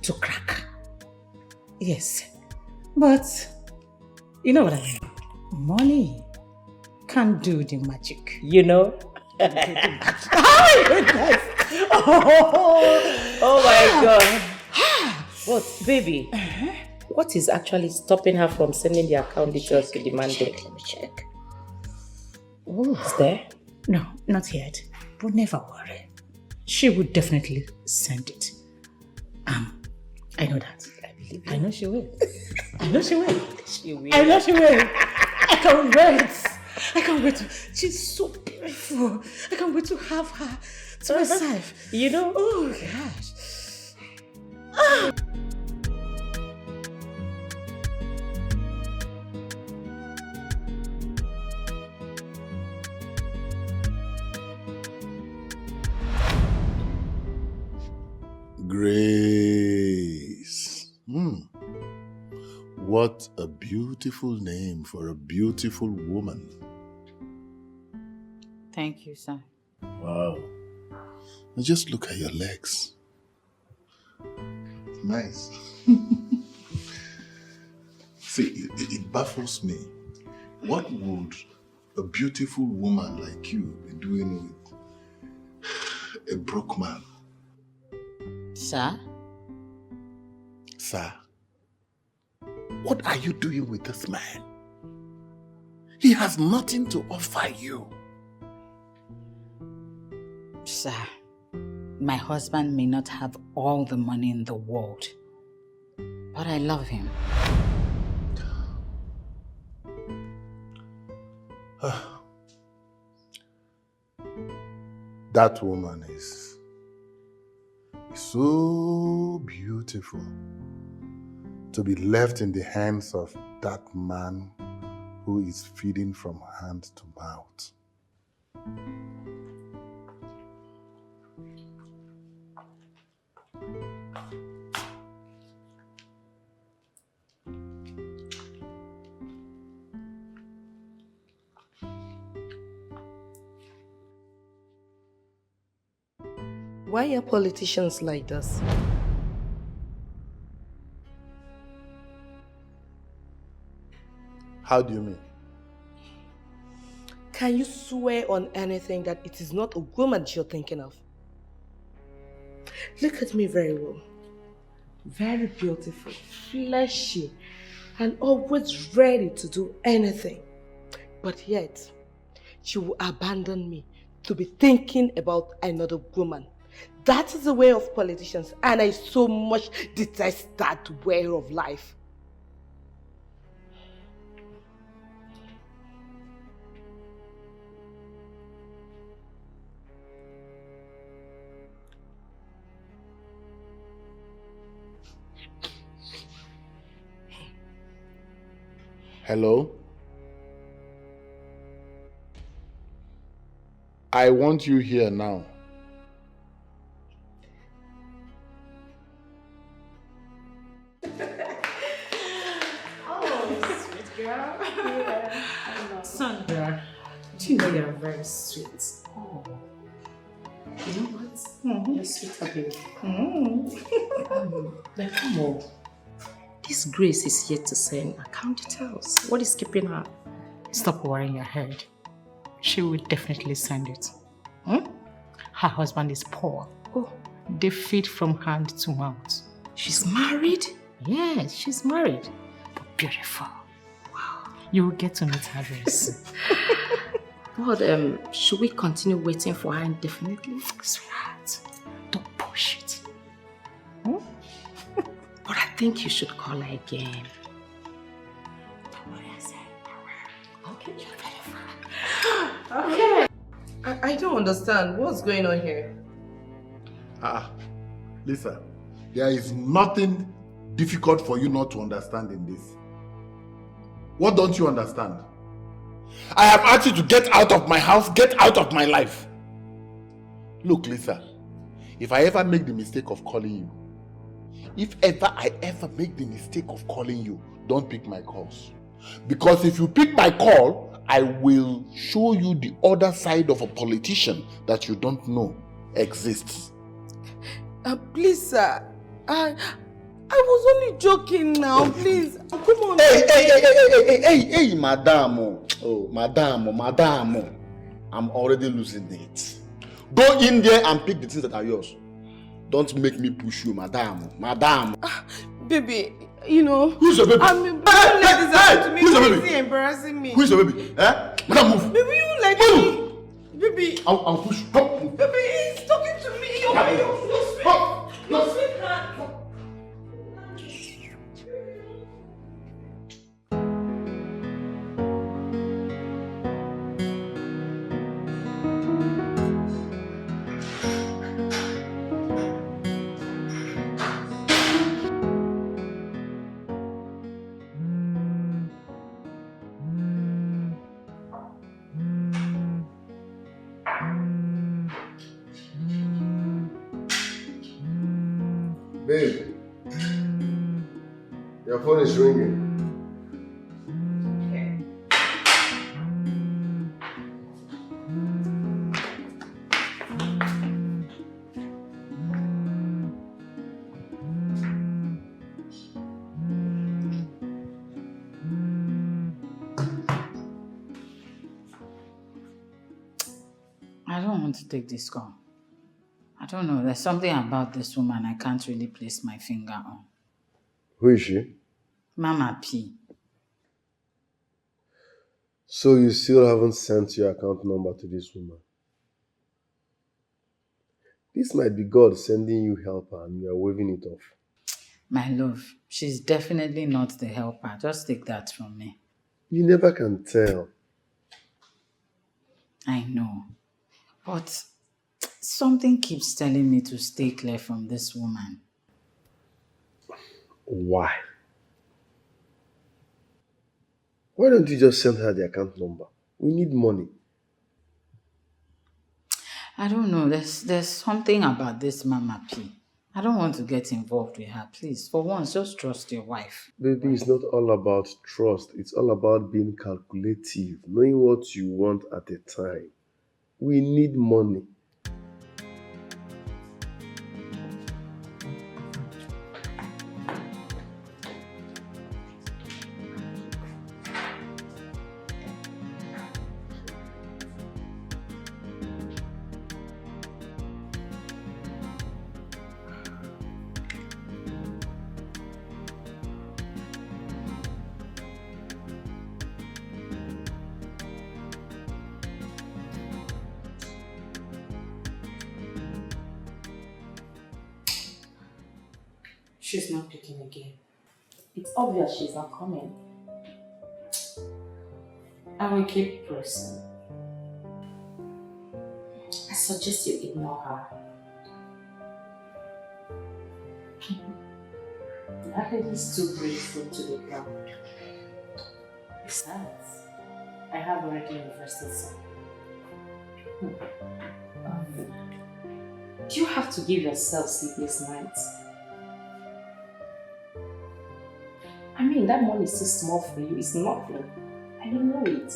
to crack. Yes, but you know what I mean. Money can't do the magic. You know? Oh my goodness! Oh my God. What, baby? What is actually stopping her from sending the account details to the mandate? Let me check. Is there? No, not yet. But never worry. She would definitely send it. I know that. I know she will. I know she will. She will. I know she will. I can't wait. I can't wait to. She's so beautiful. I can't wait to have her to myself. You know? Oh gosh. Grace. What a beautiful name for a beautiful woman. Thank you, sir. Wow. Now just look at your legs. Nice. See, it baffles me. What would a beautiful woman like you be doing with a broke man? Sir? Sir, what are you doing with this man? He has nothing to offer you. Sir, my husband may not have all the money in the world, but I love him. That woman is so beautiful to be left in the hands of that man who is feeding from hand to mouth. Why are politicians like this? How do you mean? Can you swear on anything that it is not a woman you're thinking of? Look at me very well. Very beautiful, fleshy, and always ready to do anything. But yet, she will abandon me to be thinking about another woman. That is the way of politicians, and I so much detest that way of life. Hello? I want you here now. Oh, sweet girl. Yeah. Sandra, do you know you're very sweet? Oh. You know what? You're sweet, baby. Like, come on. This Grace is yet to send account details. What is keeping her? Stop worrying your head. She will definitely send it. Her husband is poor. Oh. They feed from hand to mouth. She's married? Yes, she's married. But beautiful. Wow. You will get to meet her very soon. But should we continue waiting for her indefinitely? Sweetheart, don't push it. But I think you should call her again. Don't worry, I said I will. Okay, you're very fine. Okay. I don't understand. What's going on here? Lisa, there is nothing difficult for you not to understand in this. What don't you understand? I have asked you to get out of my house, get out of my life. Look, Lisa, if I ever make the mistake of calling you, don't pick my calls. Because if you pick my call, I will show you the other side of a politician that you don't know exists. Please, sir. I was only joking now, please. Come on. Hey, madam. Oh, madam. I'm already losing it. Go in there and pick the things that are yours. Don't make me push you, madam. Baby, you know. Who's your baby? I mean, don't let this happen to me. Who's your Please, baby? you're embarrassing me. Who's your baby? Madam, move. Baby, you let me. Baby. I'll push you. Come, move. Baby, he's talking to me. Your sweetheart. Babe, your phone is ringing. I don't want to take this call. I don't know. There's something about this woman I can't really place my finger on. Who is she? Mama P. So you still haven't sent your account number to this woman? This might be God sending you helper and you are waving it off. My love, she's definitely not the helper. Just take that from me. You never can tell. I know. But something keeps telling me to stay clear from this woman. Why? Why don't you just send her the account number? We need money. I don't know. There's something about this Mama P. I don't want to get involved with her. Please, for once, just trust your wife. Baby, it's not all about trust. It's all about being calculative, knowing what you want at a time. We need money. She's not picking again. It's obvious she's not coming. I will keep pressing. I suggest you ignore her. That lady is too grateful to the ground. Besides, I have already invested some. Do you have to give yourself sleepless nights? I mean, that money is too small for you. It's nothing. I don't know it.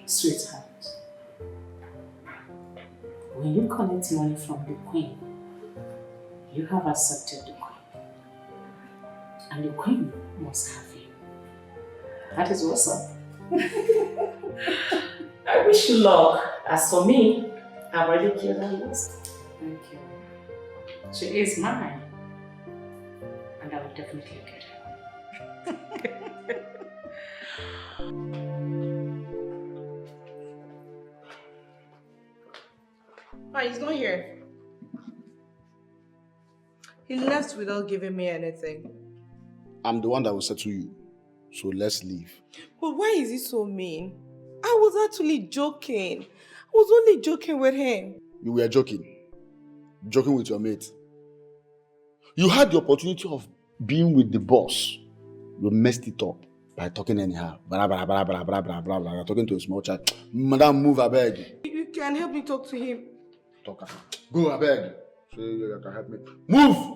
Sweetheart, when you collect money from the queen, you have accepted the queen. And the queen must have you. That is what's up. I wish you luck. As for me, I've already killed her list. Thank you. She is mine. And I will definitely get her. Oh, he's not here. He left without giving me anything. I'm the one that will settle you. So let's leave. But why is he so mean? I was actually joking. I was only joking with him. You were joking. Joking with your mate. You had the opportunity of being with the boss. You messed it up. by talking anyhow. Blah, blah, blah, blah, blah, blah, blah, blah. You're talking to a small child. Madam, move, I beg. You can help me talk to him. Talk. Go, I beg. So you can help me. Move!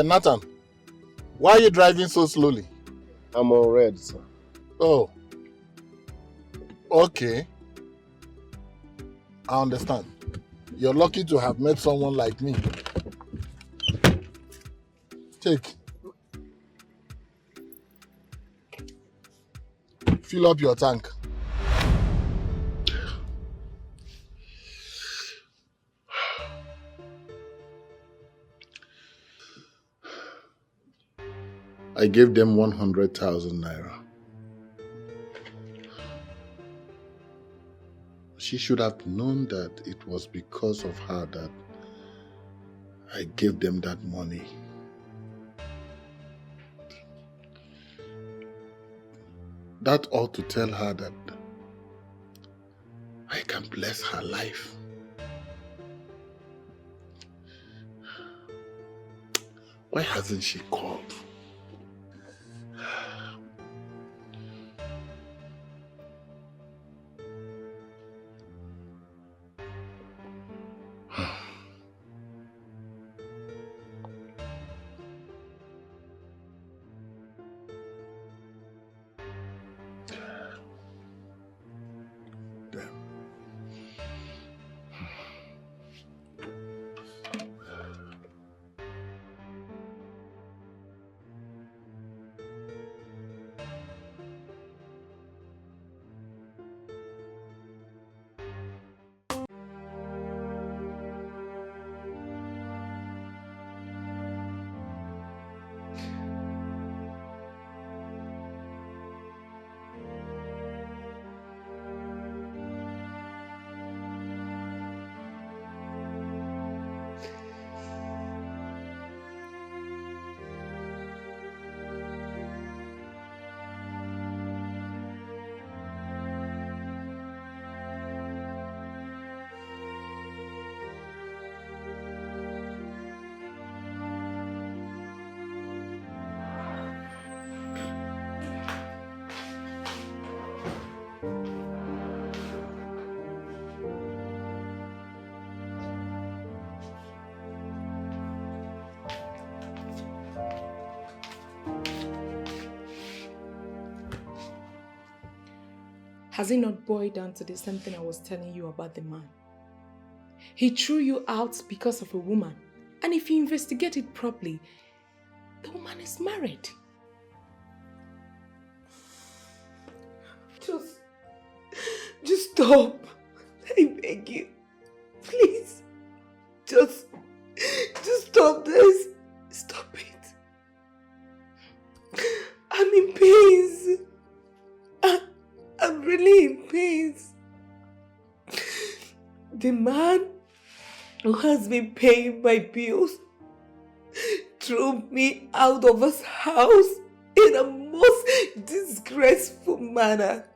Nathan, why are you driving so slowly? I'm on red, sir. Oh, okay. I understand. You're lucky to have met someone like me. Take. Fill up your tank. I gave them 100,000 naira. She should have known that it was because of her that I gave them that money. That ought to tell her that I can bless her life. Why hasn't she called? Has it not boiled down to the same thing I was telling you about the man? He threw you out because of a woman. And if you investigate it properly, the woman is married. Just stop. I beg you. Please. Just stop this. Stop it. I'm in pains. I'm really in pains. The man who has been paying my bills threw me out of his house in a most disgraceful manner.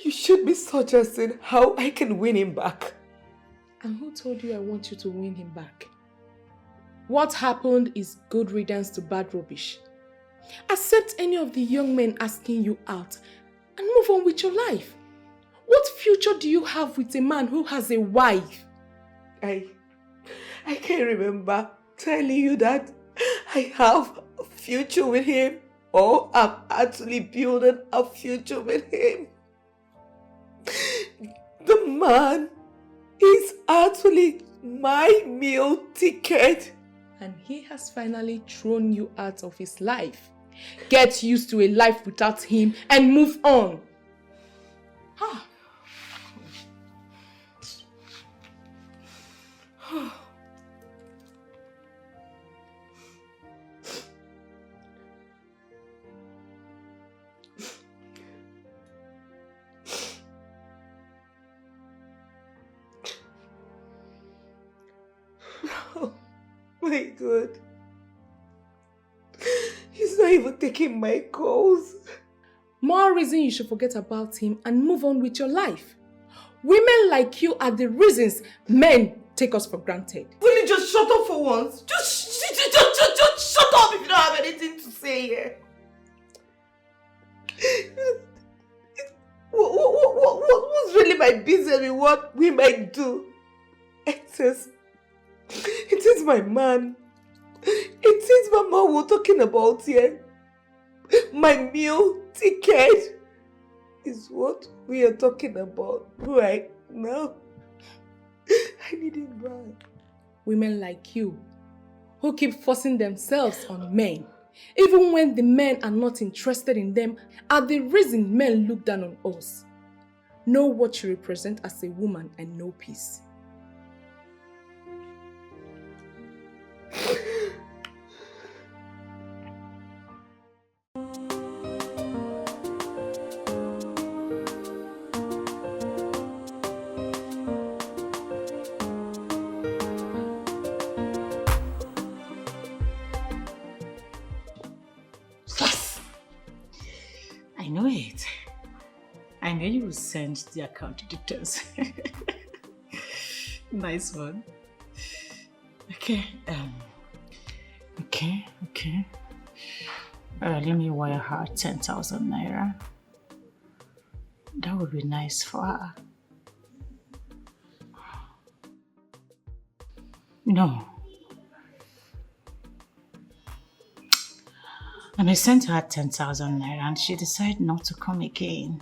You should be suggesting how I can win him back. And who told you I want you to win him back? What happened is good riddance to bad rubbish. Accept any of the young men asking you out and move on with your life. What future do you have with a man who has a wife? I can't remember telling you that I have a future with him, or I'm actually building a future with him. The man is actually my meal ticket. And he has finally thrown you out of his life. Get used to a life without him and move on. My God. He's not even taking my calls. More reason you should forget about him and move on with your life. Women like you are the reasons men take us for granted. Will you just shut up for once? Just shut up if you don't have anything to say here. What's really my business with what women do? It is my man. It is Mama we're talking about here. My meal ticket is what we are talking about right now. I need it back. Women like you, who keep forcing themselves on men, even when the men are not interested in them, are the reason men look down on us. Know what you represent as a woman and know peace. I know it. I know you will send the account details. Nice one. Okay. Okay. Let me wire her 10,000 naira. That would be nice for her. No. And I sent her 10,000 naira and she decided not to come again.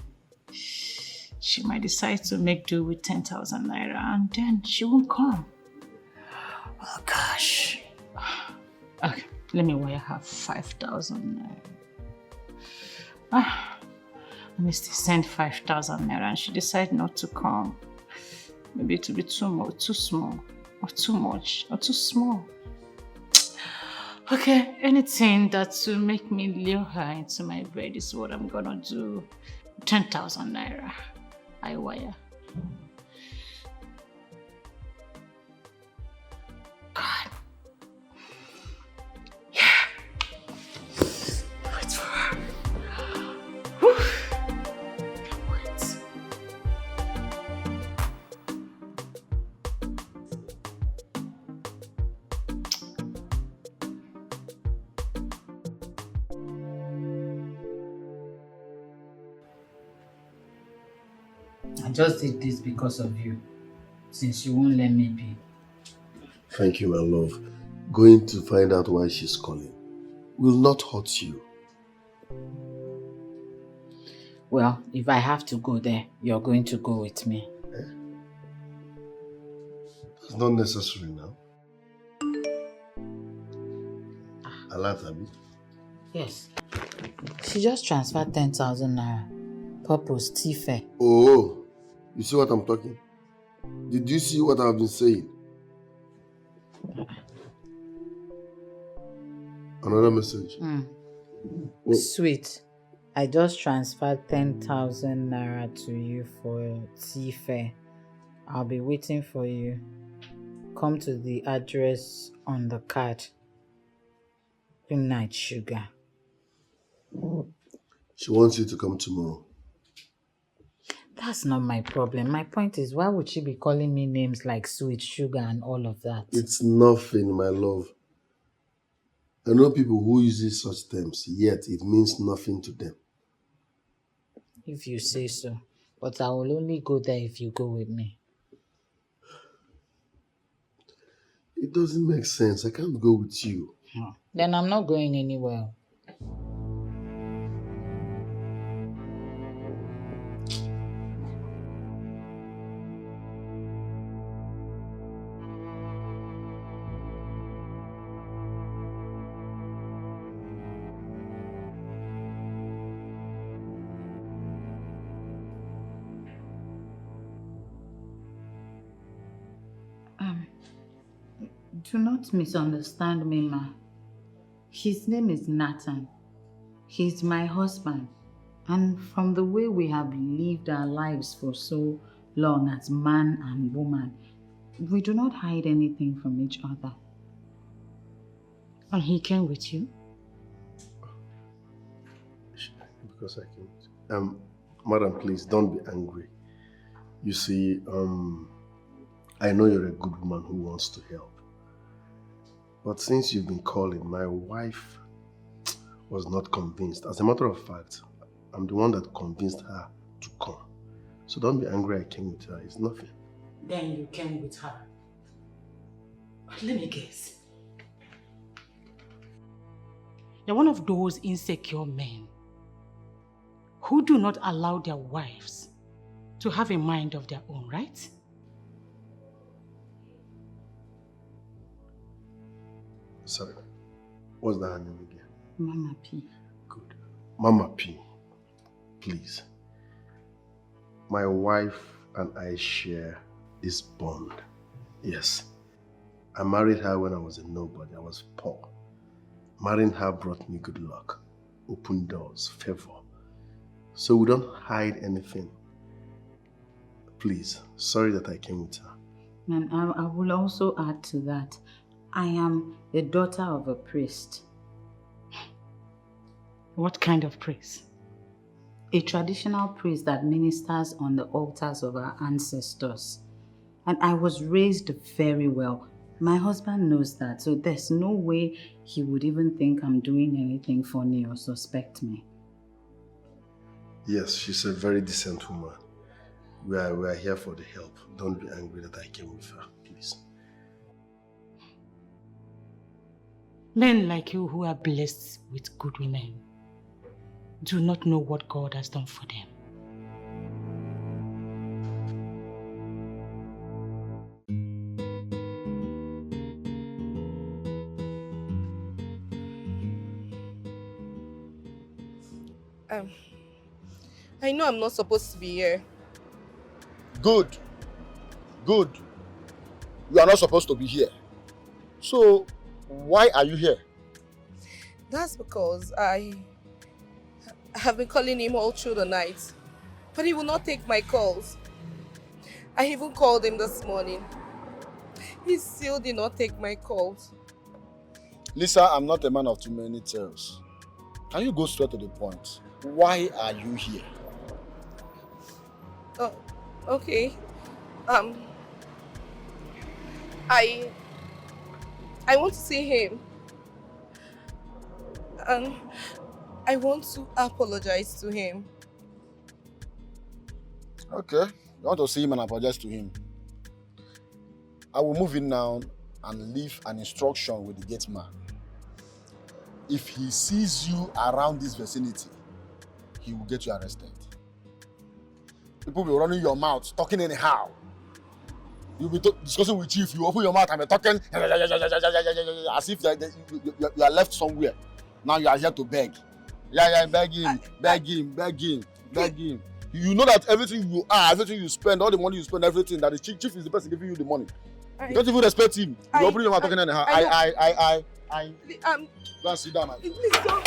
She might decide to make do with 10,000 naira and then she won't come. Oh gosh. Okay, let me wire her 5,000 naira. Let me still send 5,000 naira and she decided not to come. Maybe it will be too small, or too much, or too small. Okay, anything that will make me lure her into my bed is what I'm gonna do. 10,000 naira. I wire. God. Yeah. Wait for her. Whew. Can't wait. I just did this because of you, since you won't let me be. Thank you, my love. Going to find out why she's calling will not hurt you. Well, if I have to go there, you're going to go with me. It's not necessary now. Alatabi? Yes. She just transferred 10,000 naira. Purpose, Tife. Oh, you see what I'm talking? Did you see what I've been saying? Another message. Oh. Sweet. I just transferred 10,000 naira to you for Tife. I'll be waiting for you. Come to the address on the card. Good night, sugar. She wants you to come tomorrow. That's not my problem. My point is, why would she be calling me names like sweet, sugar, and all of that? It's nothing, my love. I know people who use such terms, yet it means nothing to them. If you say so. But I will only go there if you go with me. It doesn't make sense. I can't go with you. Then I'm not going anywhere. Do not misunderstand me, ma. His name is Nathan. He's my husband. And from the way we have lived our lives for so long as man and woman, we do not hide anything from each other. And he came with you? Because I can. Madam, please don't be angry. You see, I know you're a good woman who wants to help. But since you've been calling, my wife was not convinced. As a matter of fact, I'm the one that convinced her to come. So don't be angry I came with her. It's nothing. Then you came with her. Let me guess. You're one of those insecure men who do not allow their wives to have a mind of their own, right? Sorry. What's that name again? Mama P. Good. Mama P. Please. My wife and I share this bond. Yes. I married her when I was a nobody. I was poor. Marrying her brought me good luck, open doors, favor. So we don't hide anything. Please, sorry that I came with her. And I will also add to that, I am the daughter of a priest. What kind of priest? A traditional priest that ministers on the altars of our ancestors. And I was raised very well. My husband knows that, so there's no way he would even think I'm doing anything funny or suspect me. Yes, she's a very decent woman. We are here for the help. Don't be angry that I came with her, please. Men like you who are blessed with good women do not know what God has done for them. I know I'm not supposed to be here. Good. Good. You are not supposed to be here. So, why are you here? That's because I have been calling him all through the night, but he will not take my calls. I even called him this morning. He still did not take my calls. Lisa, I'm not a man of too many tales. Can you go straight to the point? Why are you here? Oh, okay. I want to see him. I want to apologize to him. Okay, you want to see him and apologize to him. I will move in now and leave an instruction with the gate man. If he sees you around this vicinity, he will get you arrested. People will be running your mouth, talking anyhow. You'll be discussing with chief, you open your mouth and be talking as if you are left somewhere. Now you are here to beg. Beg him. You know that everything you are, everything you spend, all the money you spend, everything, that the chief is the person giving you the money. You don't even respect him. You open your mouth talking anyhow. Go and sit down. Please don't.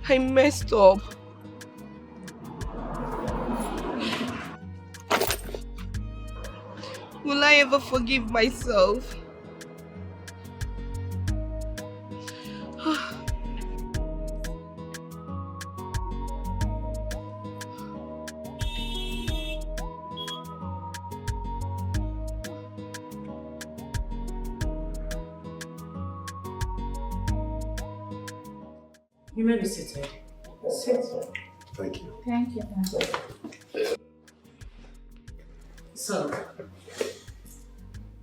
I messed up. Will I ever forgive myself? You may be seated. Sit. Thank you. Thank you. So,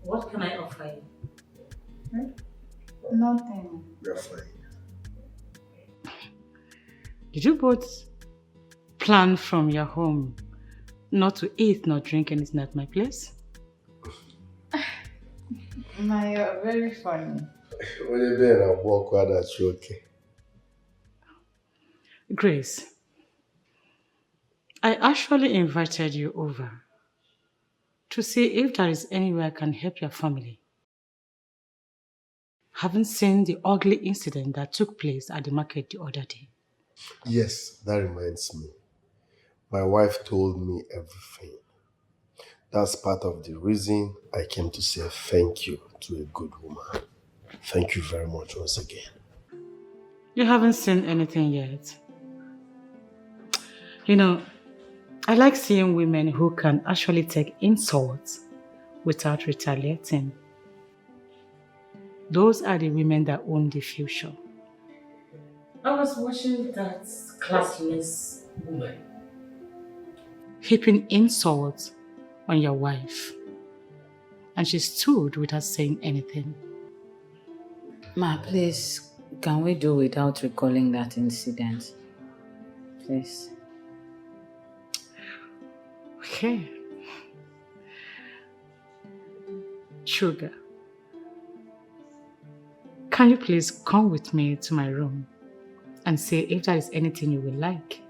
what can I offer you? Nothing. You're fine. Did you both plan from your home not to eat nor drink anything at my place? Ma, you're very funny. When you're there, I'll walk out that you okay. Grace, I actually invited you over to see if there is any way I can help your family. Having seen the ugly incident that took place at the market the other day. Yes, that reminds me. My wife told me everything. That's part of the reason I came to say thank you to a good woman. Thank you very much once again. You haven't seen anything yet. You know, I like seeing women who can actually take insults without retaliating. Those are the women that own the future. I was watching that classless woman heaping insults on your wife, and she stood without saying anything. Ma, please, can we do without recalling that incident? Please. Okay. Sugar, can you please come with me to my room and say if there is anything you would like?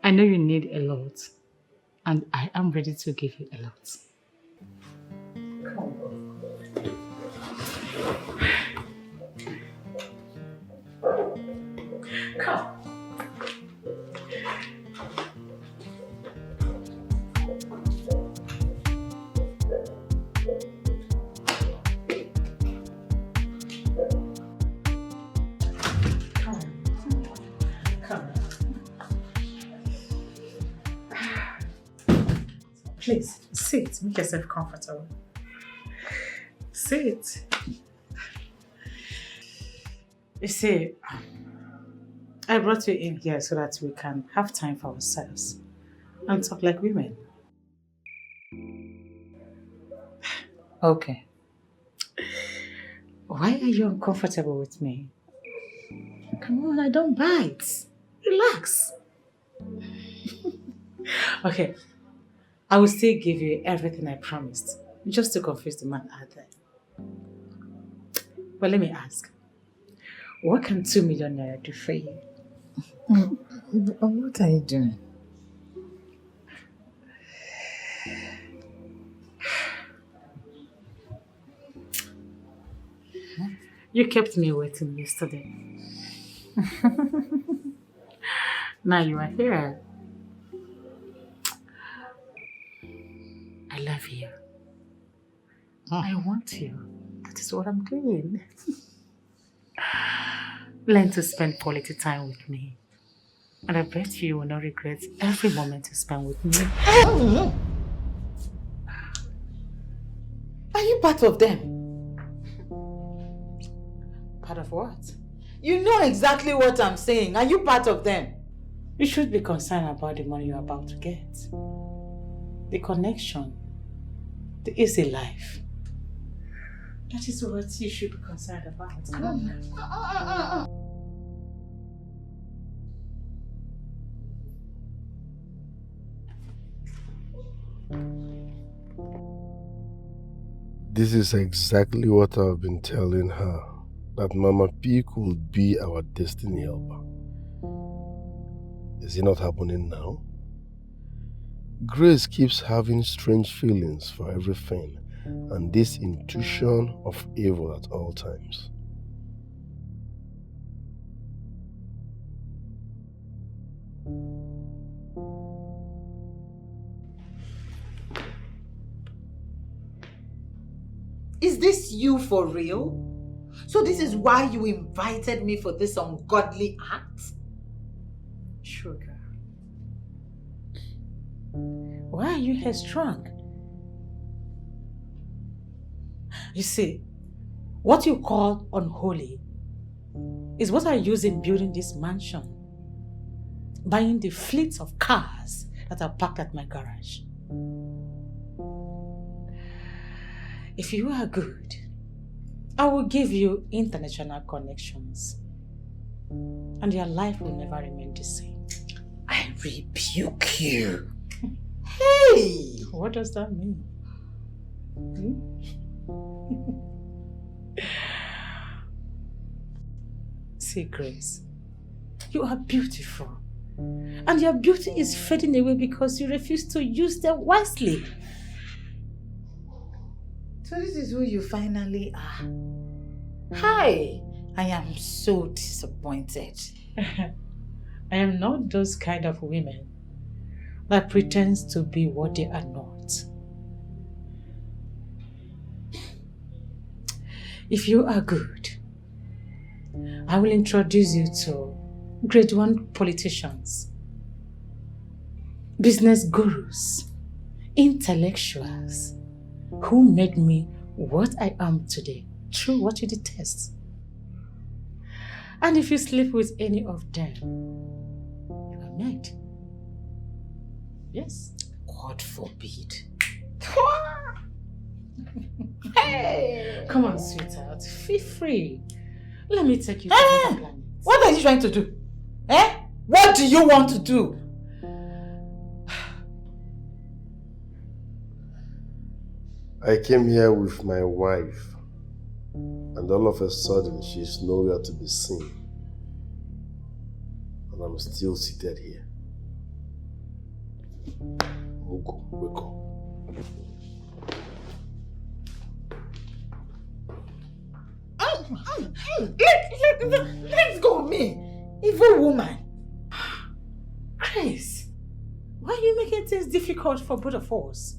I know you need a lot, and I am ready to give you a lot. Come. Please, sit. Make yourself comfortable. Sit. You see, I brought you in here so that we can have time for ourselves and talk like women. Okay. Why are you uncomfortable with me? Come on, I don't bite. Relax. Okay. I will still give you everything I promised, just to confuse the man out there. But let me ask, what can 2 million naira do for you? What are you doing? You kept me waiting yesterday. Now you are here. I love you. I want you. That is what I'm doing. Learn to spend quality time with me. And I bet you will not regret every moment you spend with me. Are you part of them? Part of what? You know exactly what I'm saying. Are you part of them? You should be concerned about the money you're about to get. The connection. The easy life. That is what you should be concerned about. Come on. This is exactly what I've been telling her, that Mama P could be our destiny helper. Is it not happening now? Grace keeps having strange feelings for everything and this intuition of evil at all times. Is this you for real? So this is why you invited me for this ungodly act? Sugar. Why are you headstrong? You see, what you call unholy is what I use in building this mansion. Buying the fleets of cars that are parked at my garage. If you are good, I will give you international connections. And your life will never remain the same. I rebuke you. Hey! What does that mean? See, Grace, you are beautiful. And your beauty is fading away because you refuse to use them wisely. So this is who you finally are. Hi! I am so disappointed. I am not those kind of women that pretends to be what they are not. If you are good, I will introduce you to grade 1 politicians, business gurus, intellectuals who made me what I am today through what you detest. And if you sleep with any of them, you are mad. Yes. God forbid. Hey! Come on, sweetheart. Feel free. Let me take you to another planet. What are you trying to do? Eh? What do you want to do? I came here with my wife, and all of a sudden she's nowhere to be seen. And I'm still seated here. Mugo, wake up. Let's go, me. Evil woman. Grace, why are you making things difficult for both of us?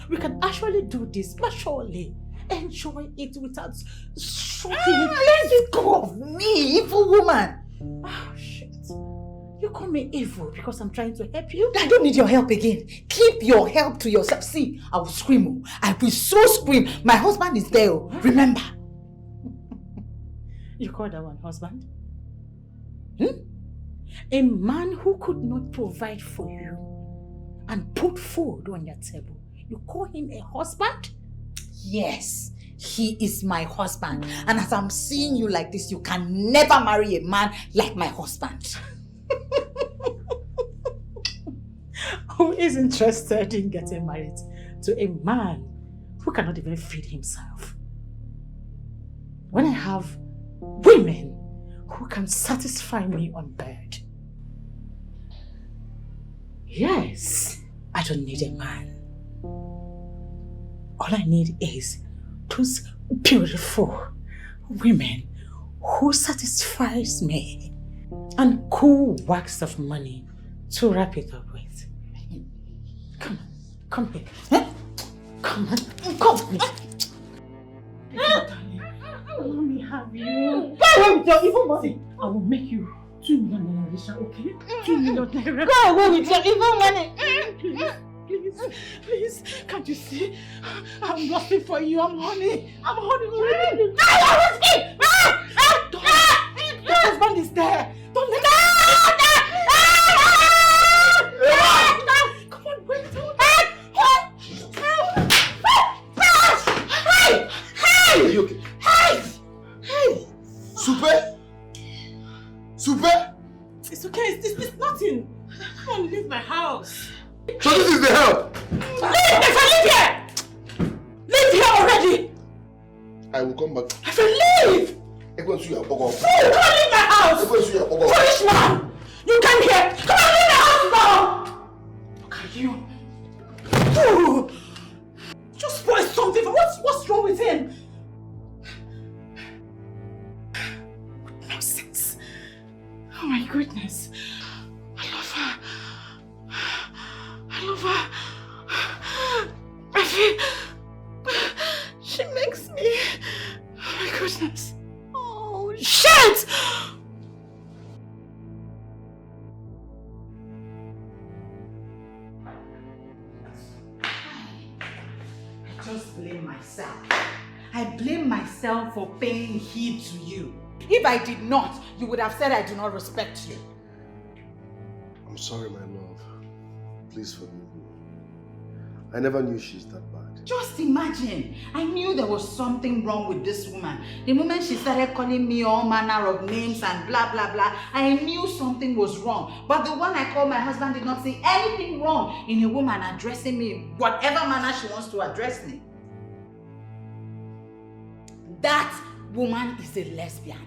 We can actually do this maturely. Enjoy it without shocking. Let go of me, evil woman. Oh, shit. You call me evil because I'm trying to help you? I don't need your help again. Keep your help to yourself. See, I will scream. I will so scream. My husband is there. Remember. You call that one husband? A man who could not provide for you and put food on your table. You call him a husband? Yes, he is my husband. And as I'm seeing you like this, you can never marry a man like my husband. Who is interested in getting married to a man who cannot even feed himself? When I have women who can satisfy me on bed. Yes, I don't need a man. All I need is those beautiful women who satisfies me and cool wax of money to wrap it up with. Come here. Huh? Come on, come here. Let me have you. Go away with your evil money. I will make you 2 million naira, okay? 2 million naira. Go away with your evil money. Please, can't you see? I'm bluffing for you. I'm honey already. Your husband is there. Don't let Come on, wait. Are you okay? Hey! Super? It's okay. It's nothing. Come on, leave my house. So this is the help? Leave here! Leave here already! I will come back. I said leave! You can't leave my house! Foolish man! You come here! Come on, leave the house now! Look at you. Ooh. Just spoil something. What's wrong with him? Nonsense. Oh my goodness. I love her. I feel... She makes me... Oh my goodness. Oh, shit! I just blame myself. I blame myself for paying heed to you. If I did not, you would have said I do not respect you. I'm sorry, my love. Please forgive me. I never knew she's that bad. Just imagine. I knew there was something wrong with this woman. The moment she started calling me all manner of names and blah, blah, blah, I knew something was wrong. But the one I called my husband did not see anything wrong in a woman addressing me in whatever manner she wants to address me. That woman is a lesbian.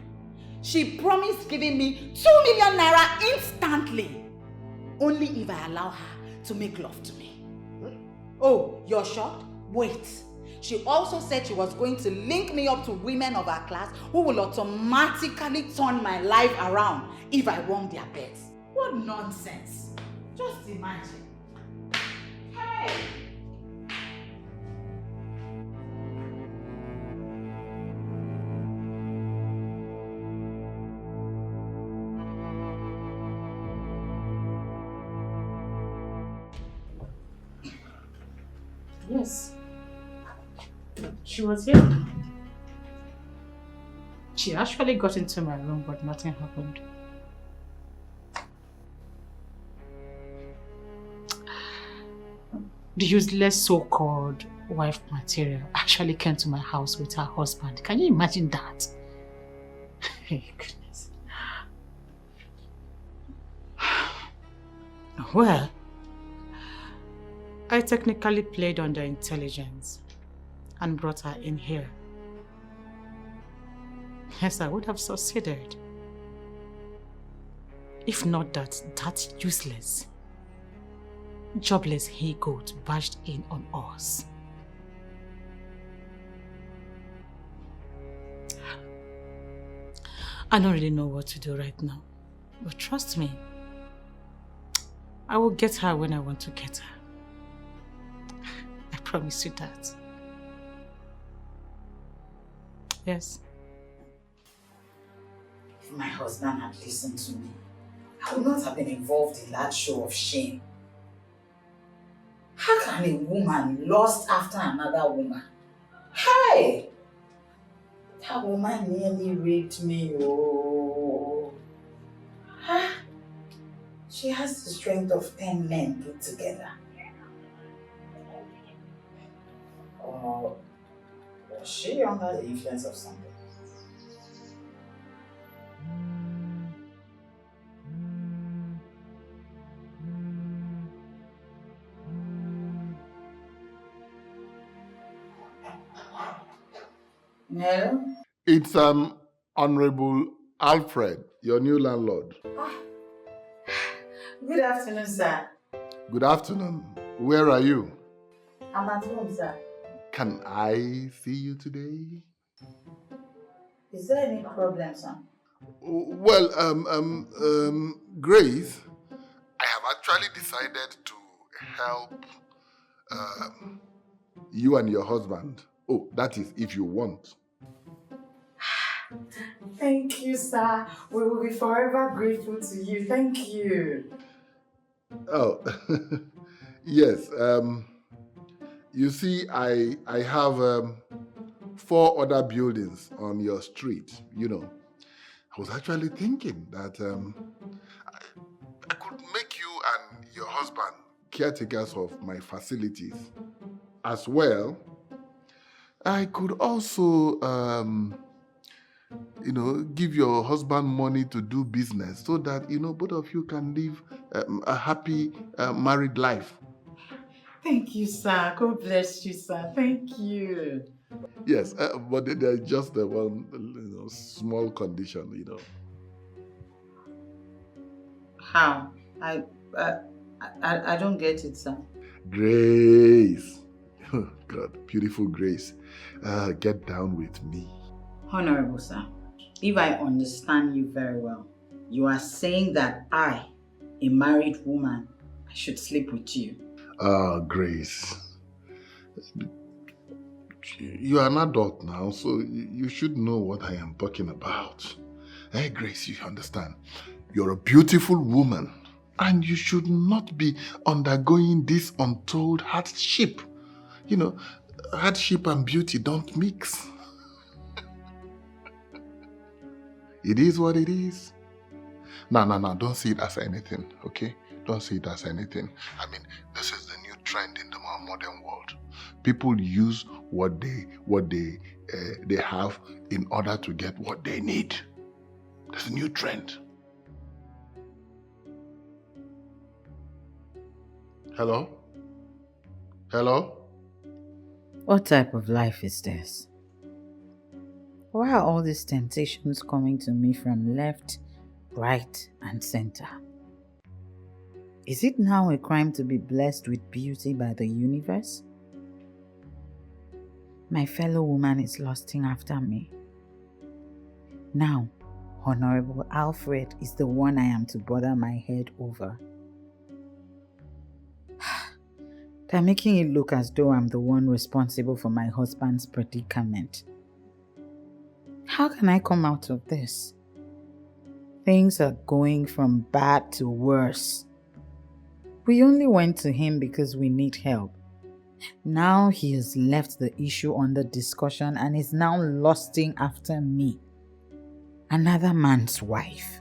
She promised giving me 2 million naira instantly. Only if I allow her to make love to me. Oh, you're shocked? Wait. She also said she was going to link me up to women of her class who will automatically turn my life around if I won their bets. What nonsense. Just imagine. Hey! Yes. She was here. She actually got into my room, but nothing happened. The useless so-called wife material actually came to my house with her husband. Can you imagine that? Hey, goodness. Well, I technically played on their intelligence and brought her in here. Yes, I would have succeeded. If not that useless, jobless he-goat barged in on us. I don't really know what to do right now, but trust me, I will get her when I want to get her. I promise you that. Yes. If my husband had listened to me, I would not have been involved in that show of shame. How can a woman lust after another woman? Hey! That woman nearly raped me, oh. Huh? She has the strength of 10 men put together. Or was she under the influence of something? Hello? It's Honorable Alfred, your new landlord. Good afternoon, sir. Good afternoon. Where are you? I'm at home, sir. Can I see you today? Is there any problem, sir? Well, Grace, I have actually decided to help you and your husband. Oh, that is if you want. Thank you, sir. We will be forever grateful to you. Thank you. Oh, yes. You see, I have 4 other buildings on your street, you know. I was actually thinking that I could make you and your husband caretakers of my facilities. As well, I could also, give your husband money to do business so that, both of you can live a happy married life. Thank you, sir. God bless you, sir. Thank you. Yes, but there's just one small condition, How? I don't get it, sir. Grace. Oh, God, beautiful Grace. Get down with me. Honorable, sir, if I understand you very well, you are saying that I, a married woman, I should sleep with you. Grace. You are an adult now, so you should know what I am talking about. Hey, Grace, you understand. You're a beautiful woman, and you should not be undergoing this untold hardship. Hardship and beauty don't mix. It is what it is. No, don't see it as anything, okay? Don't see it as anything. I mean, this is the new trend in the modern world. People use what they have in order to get what they need. There's a new trend. Hello? Hello? What type of life is this? Why are all these temptations coming to me from left, right, and center? Is it now a crime to be blessed with beauty by the universe? My fellow woman is lusting after me. Now, Honorable Alfred is the one I am to bother my head over. They're making it look as though I'm the one responsible for my husband's predicament. How can I come out of this? Things are going from bad to worse. We only went to him because we need help. Now he has left the issue under discussion and is now lusting after me. Another man's wife.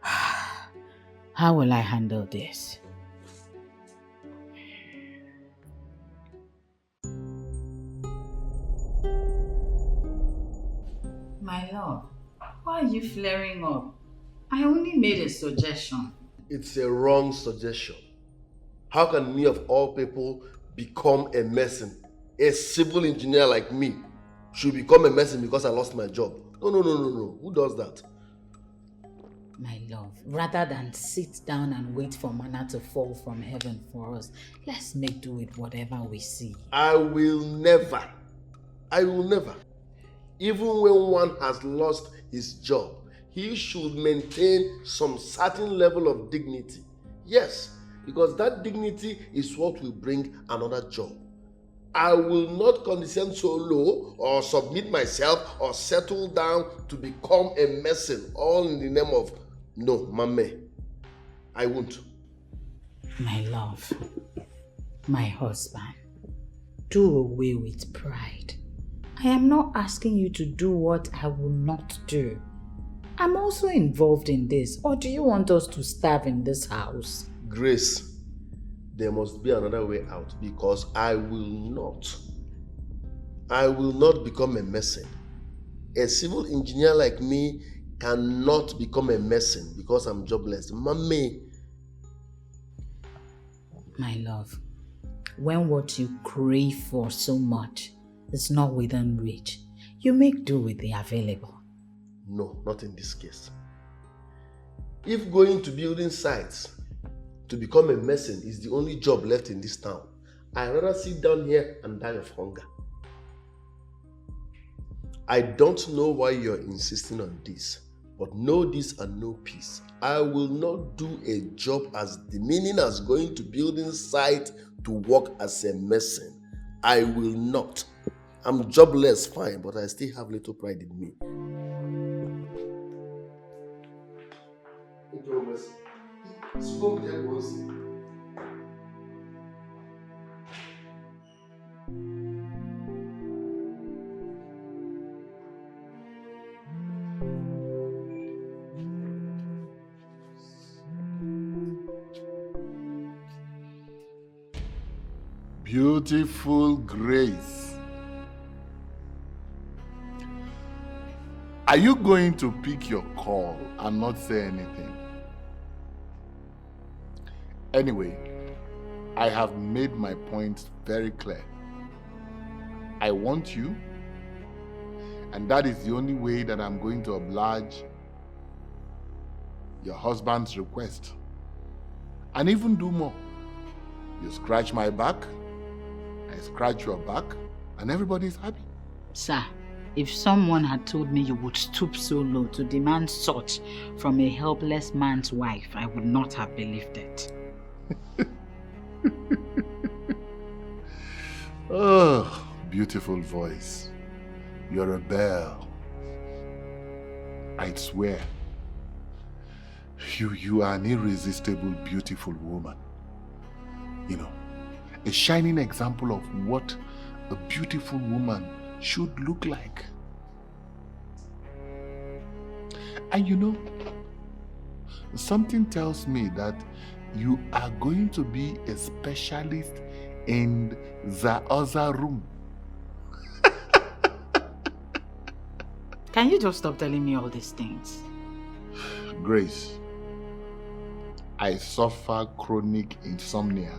How will I handle this? My love, why are you flaring up? I only made a suggestion. It's a wrong suggestion. How can me of all people become a Mason? A civil engineer like me should become a Mason because I lost my job. No. Who does that? My love, rather than sit down and wait for manna to fall from heaven for us, let's make do with whatever we see. I will never. Even when one has lost his job, he should maintain some certain level of dignity. Yes, because that dignity is what will bring another job. I will not condescend so low or submit myself or settle down to become a Mason, all in the name of no, mame. I won't. My love, my husband, do away with pride. I am not asking you to do what I will not do. I'm also involved in this, or do you want us to starve in this house? Grace, there must be another way out because I will not become a Mason. A civil engineer like me cannot become a Mason because I'm jobless. Mommy. My love, when what you crave for so much is not within reach, you make do with the available. No, not in this case. If going to building sites to become a Mason is the only job left in this town, I'd rather sit down here and die of hunger. I don't know why you're insisting on this, but know this and know peace. I will not do a job as demeaning as going to building site to work as a Mason. I will not. I'm jobless, fine, but I still have little pride in me. Beautiful Grace. Are you going to pick your call and not say anything? Anyway, I have made my point very clear. I want you, and that is the only way that I'm going to oblige your husband's request. And even do more. You scratch my back, I scratch your back, and everybody's happy. Sir, if someone had told me you would stoop so low to demand such from a helpless man's wife, I would not have believed it. Oh, beautiful voice. You're a belle. I swear. You are an irresistible, beautiful woman. You know, a shining example of what a beautiful woman should look like. And you know, something tells me that you are going to be a specialist in the other room. Can you just stop telling me all these things? Grace, I suffer chronic insomnia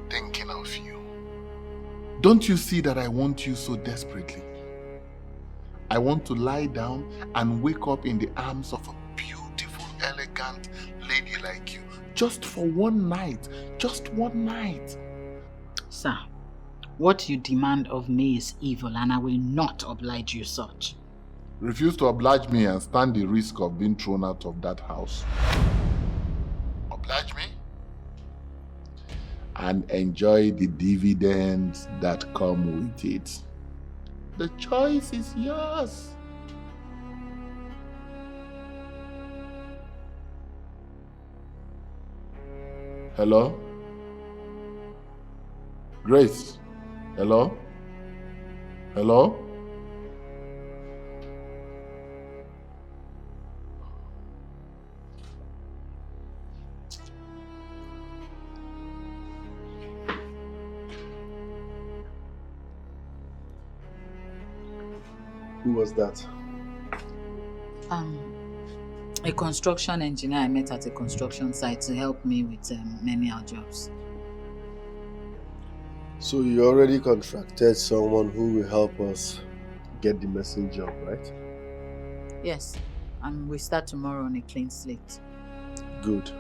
thinking of you. Don't you see that I want you so desperately? I want to lie down and wake up in the arms of a beautiful, elegant lady like you. Just for one night. Just one night. Sir, what you demand of me is evil and I will not oblige you such. Refuse to oblige me and stand the risk of being thrown out of that house. Oblige me? and enjoy the dividends that come with it. The choice is yours. Hello? Grace? Hello? Hello? Who was that? A construction engineer I met at a construction site to help me with menial jobs. So you already contracted someone who will help us get the missing job, right? Yes, and we start tomorrow on a clean slate. Good.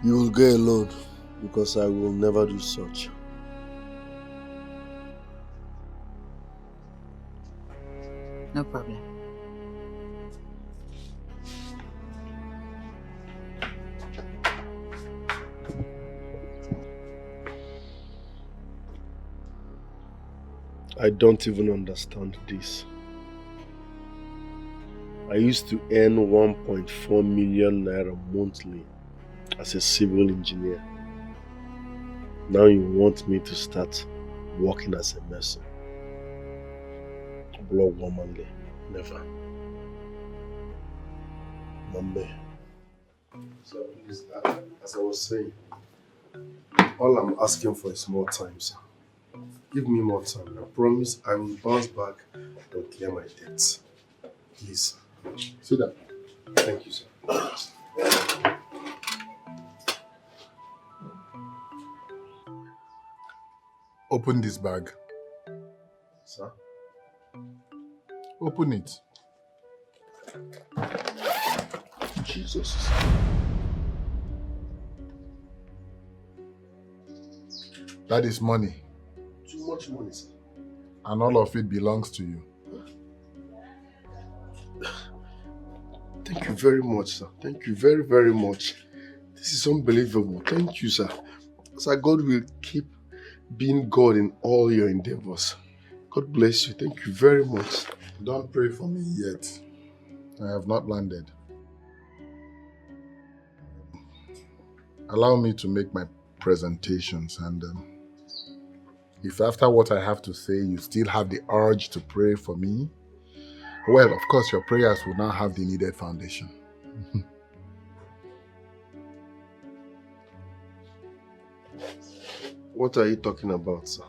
You will go alone because I will never do such. No problem. I don't even understand this. I used to earn 1.4 million naira monthly as a civil engineer. Now you want me to start working as a mason. Block womanly. Never. Mambe. So please, as I was saying, all I'm asking for is more time, sir. Give me more time. I promise I will bounce back and clear my debts. Please. Sit down. Thank you, sir. Open this bag. Sir? Open it. Jesus. That is money. Too much money, sir. And all of it belongs to you. Thank you very much, sir. Thank you very, very much. This is unbelievable. Thank you, sir. Sir, God will keep being God in all your endeavors. God bless you. Thank you very much. Don't pray for me yet. I have not landed. Allow me to make my presentations, and if after what I have to say you still have the urge to pray for me, well, of course your prayers will now have the needed foundation. What are you talking about, sir?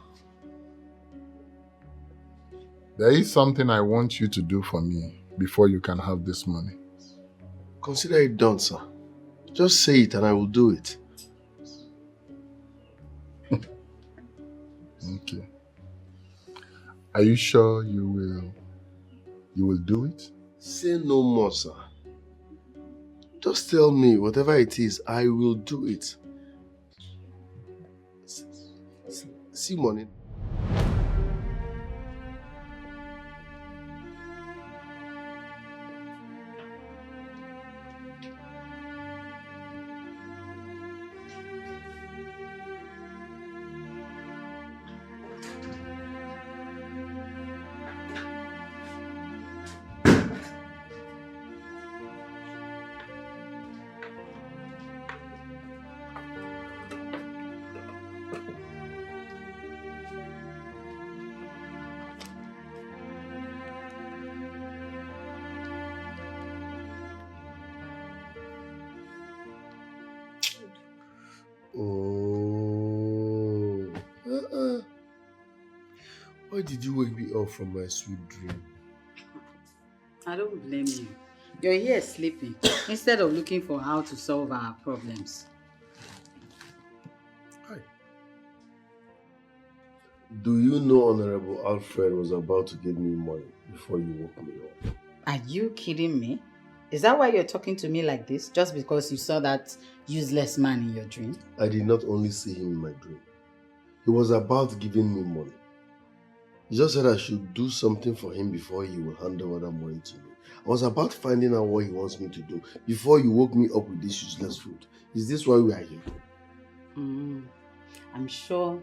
There is something I want you to do for me before you can have this money. Consider it done, sir. Just say it and I will do it. Okay. Are you sure you will do it? Say no more, sir. Just tell me whatever it is, I will do it. See money. Oh. Why did you wake me up from my sweet dream? I don't blame you. You're here sleeping instead of looking for how to solve our problems. Hi. Do you know Honorable Alfred was about to give me money before you woke me up? Are you kidding me? Is that why you're talking to me like this? Just because you saw that useless man in your dream? I did not only see him in my dream. He was about giving me money. He just said I should do something for him before he will hand over that money to me. I was about finding out what he wants me to do before you woke me up with this useless food. Is this why we are here? I'm sure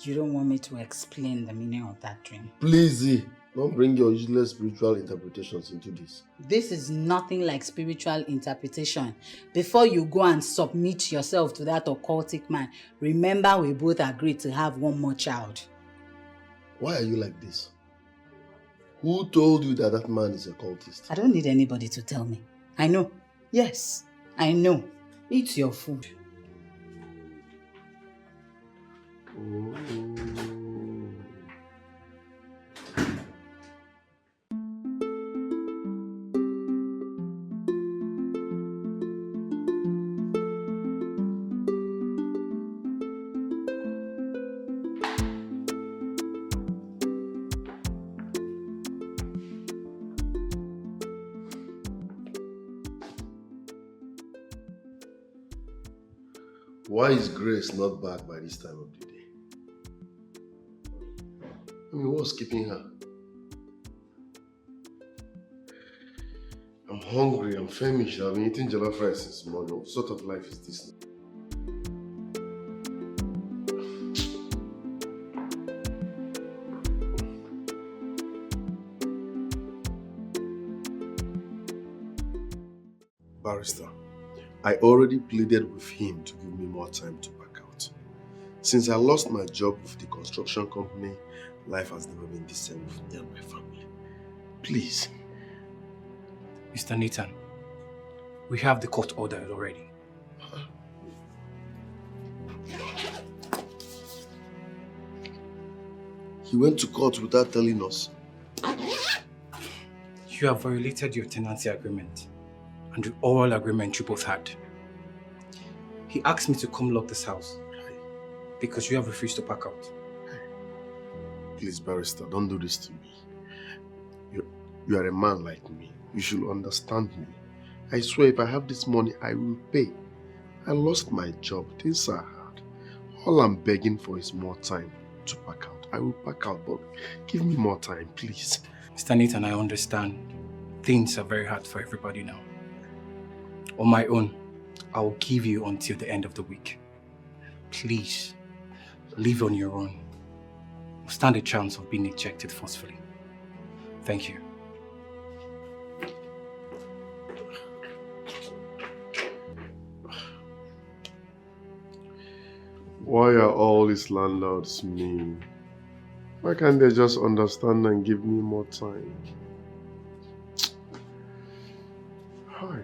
you don't want me to explain the meaning of that dream. Please, Z, don't bring your useless spiritual interpretations into this. This is nothing like spiritual interpretation. Before you go and submit yourself to that occultic man, remember we both agreed to have one more child. Why are you like this? Who told you that that man is a cultist? I don't need anybody to tell me. I know. Yes, I know. Eat your food. Oh. Why is Grace not back by this time of the day? I mean, what's keeping her? I'm hungry, I'm famished, I've been eating jollof rice since morning. What sort of life is this? Barrister, I already pleaded with him to give me more time to back out. Since I lost my job with the construction company, life has never been the same with me and my family. Please. Mr. Nathan, we have the court order already. He went to court without telling us. You have violated your tenancy agreement and the oral agreement you both had. He asked me to come lock this house because you have refused to pack out. Please, Barrister, don't do this to me. You are a man like me. You should understand me. I swear if I have this money, I will pay. I lost my job. Things are hard. All I'm begging for is more time to pack out. I will pack out, but give me more time, please. Mr. Nathan, I understand. Things are very hard for everybody now. On my own, I will give you until the end of the week. Please, live on your own. Stand a chance of being ejected forcefully. Thank you. Why are all these landlords mean? Why can't they just understand and give me more time? Hi.